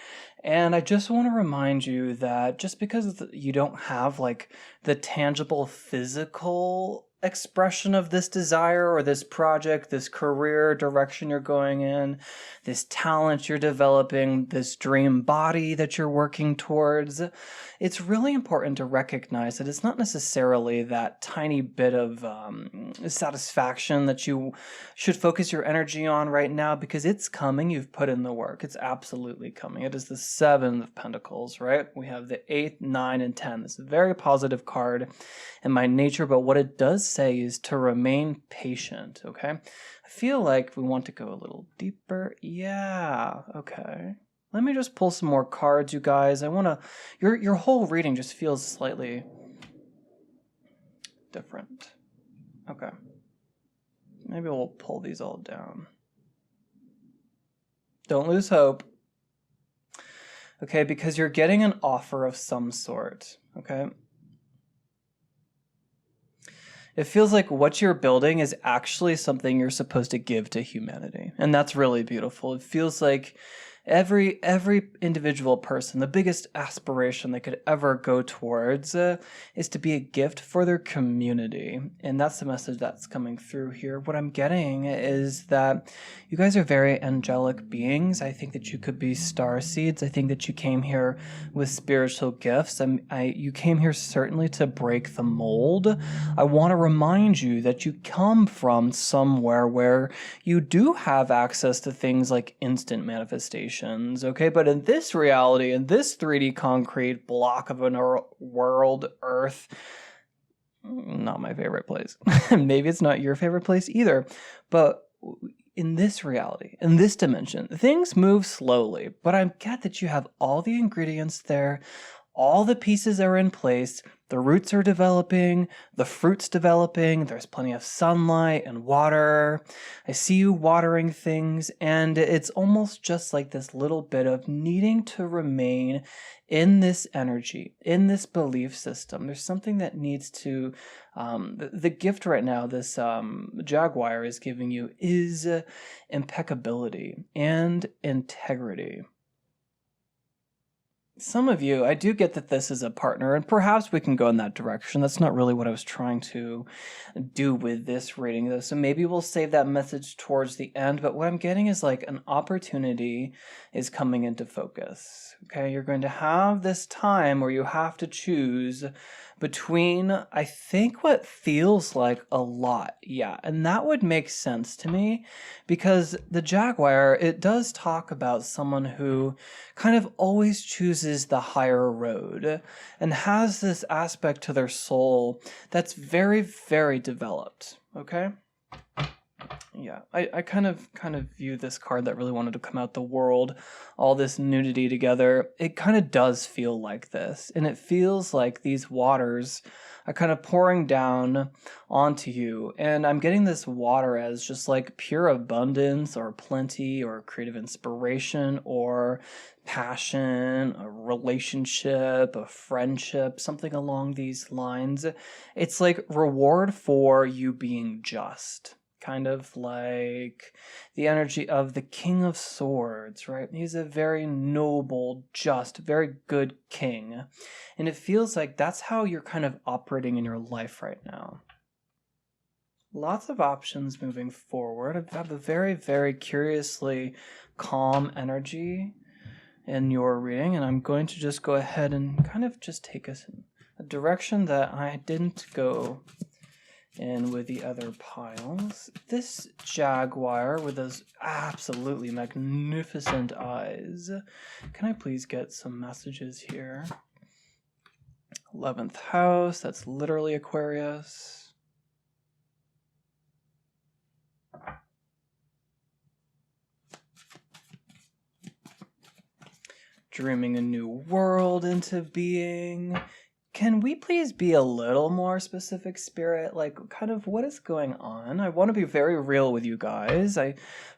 And I just want to remind you that just because you don't have like the tangible physical expression of this desire or this project, this career direction you're going in, this talent you're developing, this dream body that you're working towards, it's really important to recognize that it's not necessarily that tiny bit of satisfaction that you should focus your energy on right now, because it's coming. You've put in the work. It's absolutely coming. It is the Seven of Pentacles, right? We have the 8, 9, and 10. This is a very positive card in my nature, but what it does say is to remain patient, okay? I feel like we want to go a little deeper. Yeah, okay. Let me just pull some more cards, you guys. I want to... Your whole reading just feels slightly different. Okay. Maybe we'll pull these all down. Don't lose hope. Okay, because you're getting an offer of some sort, okay? It feels like what you're building is actually something you're supposed to give to humanity. And that's really beautiful. It feels like every individual person, the biggest aspiration they could ever go towards is to be a gift for their community. And that's the message that's coming through here. What I'm getting is that you guys are very angelic beings. I think that you could be star seeds. I think that you came here with spiritual gifts. You came here certainly to break the mold. I want to remind you that you come from somewhere where you do have access to things like instant manifestation. Okay, but in this reality, in this 3D concrete block of a world, Earth, not my favorite place. Maybe it's not your favorite place either, but in this reality, in this dimension, things move slowly, but I get that you have all the ingredients there, all the pieces are in place, the roots are developing, the fruit's developing, there's plenty of sunlight and water. I see you watering things, and it's almost just like this little bit of needing to remain in this energy, in this belief system. There's something that needs to, the gift right now this jaguar is giving you is impeccability and integrity. Some of you, I do get that this is a partner, and perhaps we can go in that direction. That's not really what I was trying to do with this reading, though. So maybe we'll save that message towards the end. But what I'm getting is like an opportunity is coming into focus. Okay, you're going to have this time where you have to choose between, I think, what feels like a lot. Yeah, and that would make sense to me because the jaguar, it does talk about someone who kind of always chooses the higher road and has this aspect to their soul that's very, very developed, okay? Yeah, I kind of view this card that really wanted to come out the world, all this nudity together. It kind of does feel like this, and it feels like these waters are kind of pouring down onto you, and I'm getting this water as just like pure abundance or plenty or creative inspiration or passion, a relationship, a friendship, something along these lines. It's like reward for you being just. Kind of like the energy of the King of Swords, right? He's a very noble, just, very good king. And it feels like that's how you're kind of operating in your life right now. Lots of options moving forward. I have a very, very curiously calm energy. in your reading, and I'm going to just go ahead and kind of just take us in a direction that I didn't go in with the other piles. This jaguar with those absolutely magnificent eyes. Can I please get some messages here? 11th house, that's literally Aquarius. Dreaming a new world into being. Can we please be a little more specific, Spirit? Like, kind of what is going on? I want to be very real with you guys.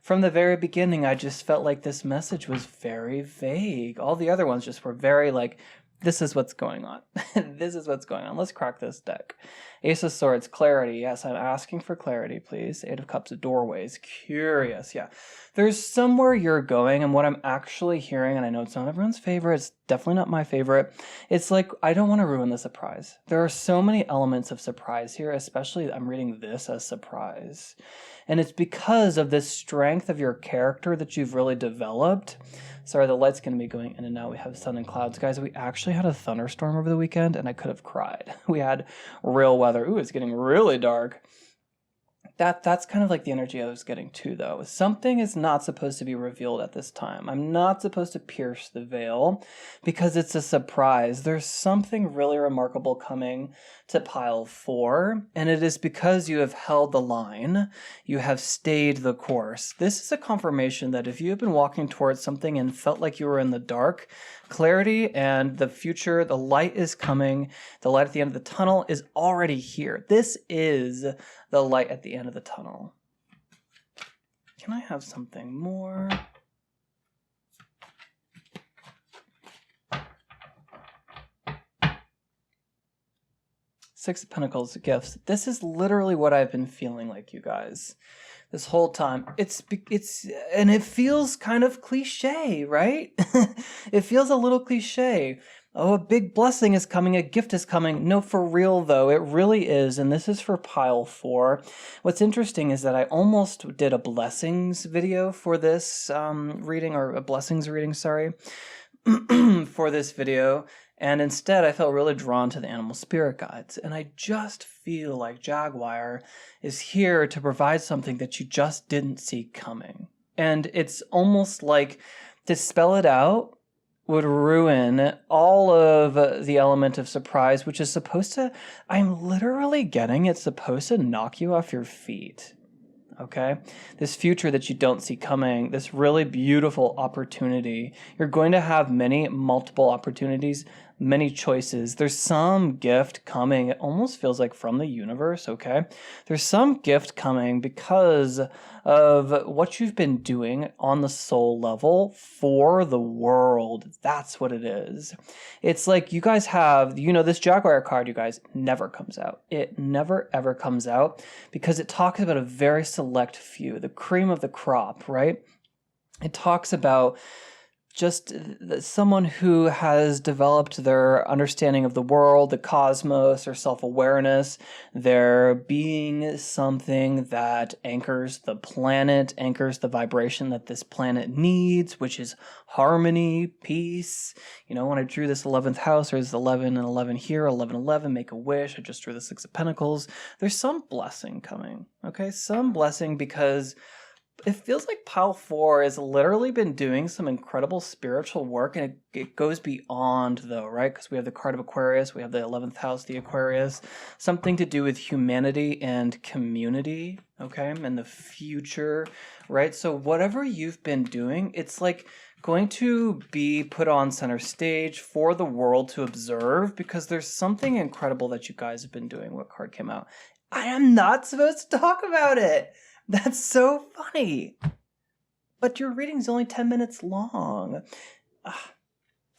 From the very beginning, I just felt like this message was very vague. All the other ones just were very like, this is what's going on. This is what's going on. Let's crack this deck. Ace of Swords, clarity. Yes, I'm asking for clarity, please. Eight of Cups, doorways. Curious, yeah. There's somewhere you're going, and what I'm actually hearing, and I know it's not everyone's favorite, it's definitely not my favorite, it's like, I don't want to ruin the surprise. There are so many elements of surprise here, especially I'm reading this as surprise. And it's because of this strength of your character that you've really developed. Sorry, the light's going to be going in and out. We have sun and clouds. Guys, we actually had a thunderstorm over the weekend, and I could have cried. We had real weather. Ooh, it's getting really dark. That's kind of like the energy I was getting too, though. Something is not supposed to be revealed at this time. I'm not supposed to pierce the veil because it's a surprise. There's something really remarkable coming to pile 4, and it is because you have held the line. You have stayed the course. This is a confirmation that if you have been walking towards something and felt like you were in the dark, clarity and the future, the light is coming. The light at the end of the tunnel is already here. This is the light at the end of the tunnel. Can I have something more? Six of Pentacles, gifts. This is literally what I've been feeling like, you guys, this whole time. And it feels kind of cliche, right? It feels a little cliche. Oh, a big blessing is coming, a gift is coming. No, for real though, it really is. And this is for pile 4. What's interesting is that I almost did a blessings video for this reading, or a blessings reading, sorry, for this video. And instead, I felt really drawn to the animal spirit guides. And I just feel like Jaguar is here to provide something that you just didn't see coming. And it's almost like to spell it out would ruin all of the element of surprise, which is supposed to, I'm literally getting, it's supposed to knock you off your feet. Okay, this future that you don't see coming, this really beautiful opportunity. You're going to have multiple opportunities, many choices. There's some gift coming. It almost feels like from the universe, okay? There's some gift coming because of what you've been doing on the soul level for the world. That's what it is. It's like you guys have, this Jaguar card, you guys, never comes out. It never, ever comes out because it talks about a very select few, the cream of the crop, right? It talks about just someone who has developed their understanding of the world, the cosmos, or self-awareness. They're being something that anchors the planet, anchors the vibration that this planet needs, which is harmony, peace. When I drew this 11th house, there's 11 and 11 here, 11, 11, make a wish. I just drew the 6 of Pentacles. There's some blessing coming, okay? Some blessing because it feels like pile 4 has literally been doing some incredible spiritual work, and it goes beyond, though, right? Because we have the card of Aquarius, we have the 11th house, the Aquarius, something to do with humanity and community, okay, and the future, right? So whatever you've been doing, it's like going to be put on center stage for the world to observe because there's something incredible that you guys have been doing. What card came out? I am not supposed to talk about it. That's so funny. But your reading's only 10 minutes long.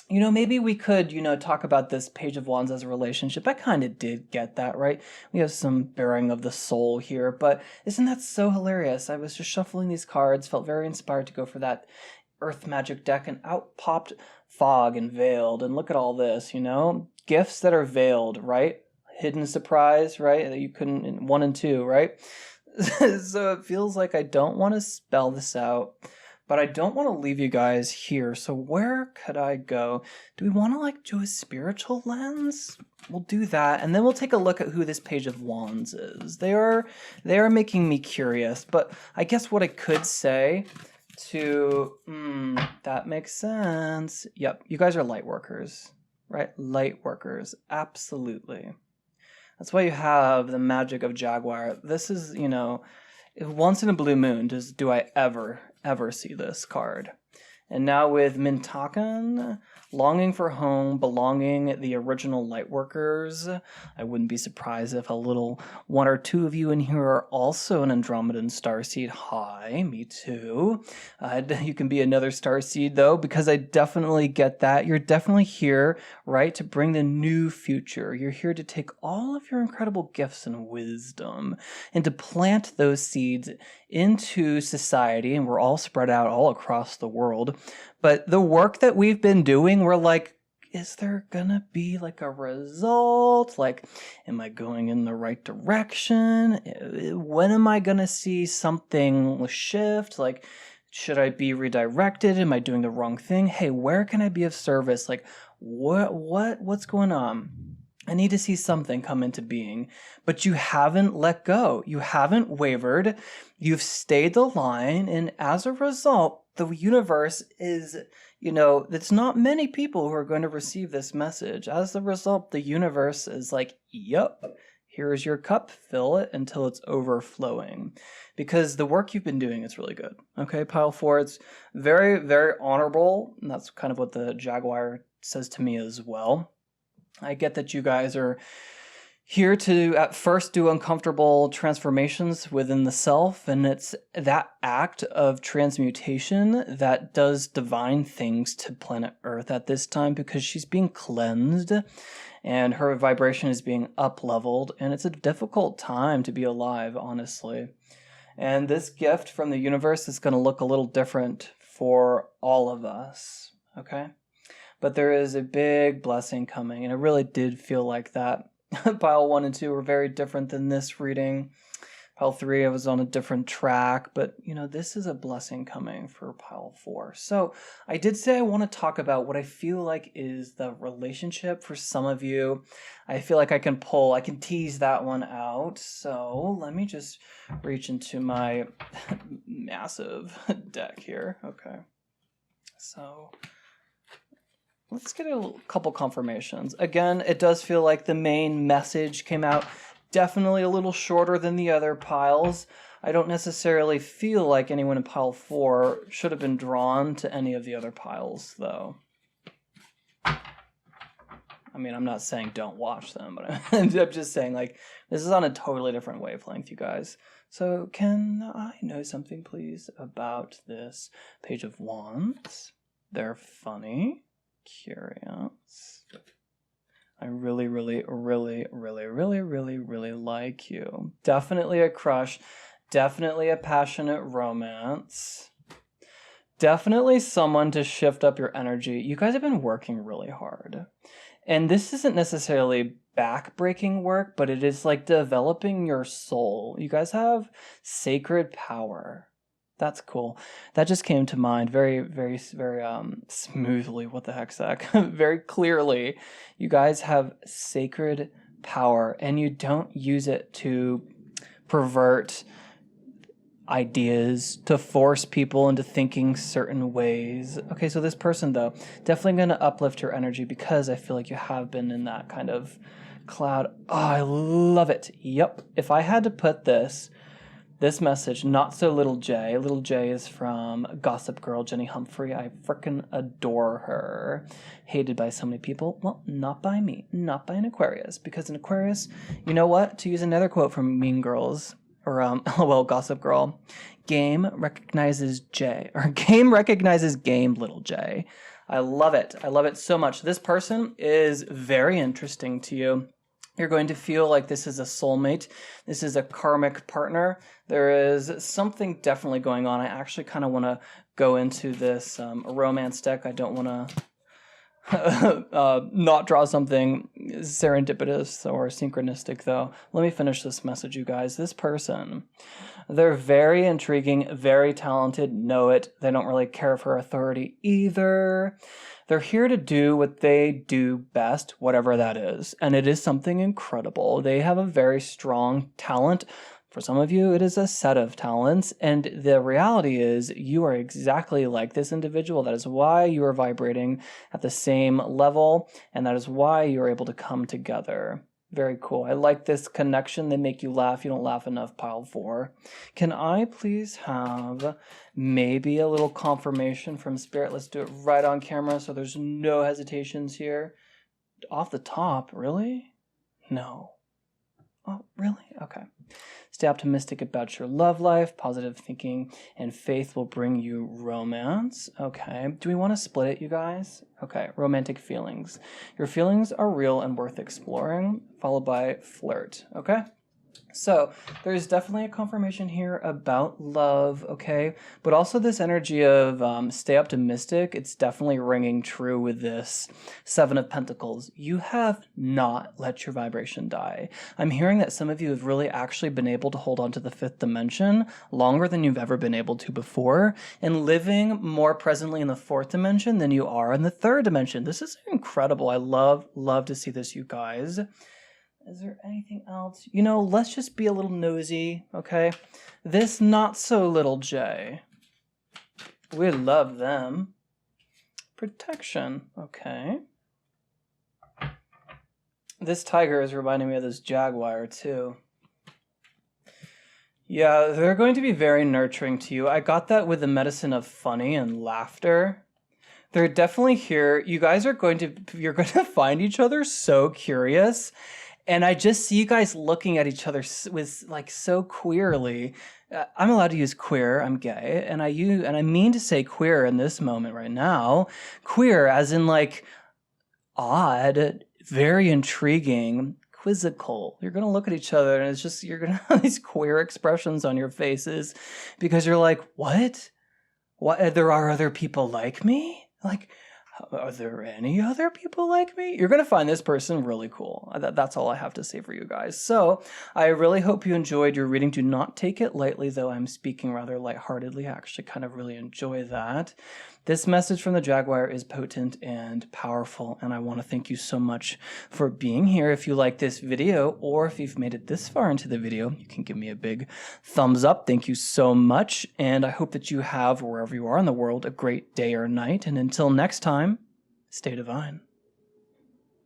Maybe we could, talk about this Page of Wands as a relationship. I kind of did get that, right? We have some bearing of the soul here, but isn't that so hilarious? I was just shuffling these cards, felt very inspired to go for that Earth Magic deck, and out popped Fog and Veiled. And look at all this, gifts that are veiled, right? Hidden surprise, right? That you couldn't, 1 and 2, right? So it feels like I don't want to spell this out, But I don't want to leave you guys here. So where could I go? Do we want to like do a spiritual lens? We'll do that, and then we'll take a look at who this Page of Wands is. They are making me curious. But I guess what I could say to that makes sense. Yep, you guys are light workers, right? Light workers, absolutely. That's why you have the magic of Jaguar. This is, you know, once in a blue moon do I ever see this card. And now with Mintakan, longing for home, belonging, the original Lightworkers. I wouldn't be surprised if a little one or two of you in here are also an Andromedan starseed. Hi, me too. You can be another starseed though, because I definitely get that. You're definitely here, right, to bring the new future. You're here to take all of your incredible gifts and wisdom and to plant those seeds into society, and we're all spread out all across the world. But the work that we've been doing, we're like, is there gonna be like a result? Like, am I going in the right direction? When am I gonna see something shift? Like, should I be redirected? Am I doing the wrong thing? Hey, where can I be of service? Like, what's going on? I need to see something come into being, but you haven't let go. You haven't wavered. You've stayed the line. And as a result, the universe is, you know, it's not many people who are going to receive this message. As a result, the universe is like, yep, here's your cup, fill it until it's overflowing. Because the work you've been doing is really good. Okay, pile 4, it's very, very honorable. And that's kind of what the Jaguar says to me as well. I get that you guys are here to at first do uncomfortable transformations within the self, and it's that act of transmutation that does divine things to planet Earth at this time, because she's being cleansed and her vibration is being up-leveled, and it's a difficult time to be alive, honestly. And this gift from the universe is going to look a little different for all of us, okay? But there is a big blessing coming, and it really did feel like that. Pile 1 and 2 were very different than this reading. Pile 3, I was on a different track, but you know, this is a blessing coming for pile 4. So I did say I want to talk about what I feel like is the relationship for some of you. I feel like I can tease that one out. So let me just reach into my massive deck here. Okay. So let's get a couple confirmations. Again, it does feel like the main message came out definitely a little shorter than the other piles. I don't necessarily feel like anyone in pile 4 should have been drawn to any of the other piles, though. I mean, I'm not saying don't watch them, but I'm just saying, like, this is on a totally different wavelength, you guys. So can I know something, please, about this Page of Wands? They're funny. Curious. I really like you. Definitely a crush. Definitely a passionate romance. Definitely someone to shift up your energy. You guys have been working really hard. And this isn't necessarily back-breaking work, but it is like developing your soul. You guys have sacred power. That's cool. That just came to mind very smoothly. What the heck, Zach? Very clearly, you guys have sacred power, and you don't use it to pervert ideas, to force people into thinking certain ways. Okay, so this person, though, definitely going to uplift your energy, because I feel like you have been in that kind of cloud. Oh, I love it. Yep. If I had to put this message, not so Little J. Little J is from Gossip Girl, Jenny Humphrey. I frickin' adore her. Hated by so many people. Well, not by me. Not by an Aquarius. Because an Aquarius, you know what? To use another quote from Mean Girls, or LOL, Gossip Girl, game recognizes J. Or game recognizes game, Little J. I love it. I love it so much. This person is very interesting to you. You're going to feel like this is a soulmate. This is a karmic partner. There is something definitely going on. I actually kind of want to go into this romance deck. I don't want to not draw something serendipitous or synchronistic, though. Let me finish this message, you guys. This person, they're very intriguing, very talented, know it. They don't really care for authority either. They're here to do what they do best, whatever that is. And it is something incredible. They have a very strong talent. For some of you, it is a set of talents, and the reality is you are exactly like this individual. That is why you are vibrating at the same level, and that is why you are able to come together. Very cool. I like this connection. They make you laugh. You don't laugh enough, pile 4. Can I please have maybe a little confirmation from Spirit? Let's do it right on camera so there's no hesitations here. Off the top, really? No. Oh, really? Okay. Stay optimistic about your love life. Positive thinking and faith will bring you romance. Okay. Do we want to split it, you guys? Okay. Romantic feelings. Your feelings are real and worth exploring, followed by flirt. Okay. So there's definitely a confirmation here about love, okay? But also this energy of stay optimistic, it's definitely ringing true with this 7 of Pentacles. You have not let your vibration die. I'm hearing that some of you have really actually been able to hold on to the 5th dimension longer than you've ever been able to before, and living more presently in the 4th dimension than you are in the 3rd dimension. This is incredible. I love to see this, you guys. Is there anything else? You know, let's just be a little nosy, okay? This not so little J. We love them. Protection, okay. This tiger is reminding me of this jaguar, too. Yeah, they're going to be very nurturing to you. I got that with the medicine of funny and laughter. They're definitely here. You guys you're going to find each other so curious. And I just see you guys looking at each other with like so queerly. I'm allowed to use queer. I'm gay, and I mean to say queer in this moment right now. Queer, as in like odd, very intriguing, quizzical. You're gonna look at each other, and it's just you're gonna have these queer expressions on your faces because you're like, what? What? There are other people like me? Like, are there any other people like me? You're going to find this person really cool. That's all I have to say for you guys. So I really hope you enjoyed your reading. Do not take it lightly, though I'm speaking rather lightheartedly. I actually kind of really enjoy that. This message from the Jaguar is potent and powerful, and I want to thank you so much for being here. If you like this video, or if you've made it this far into the video, you can give me a big thumbs up. Thank you so much, and I hope that you have, wherever you are in the world, a great day or night. And until next time, stay divine.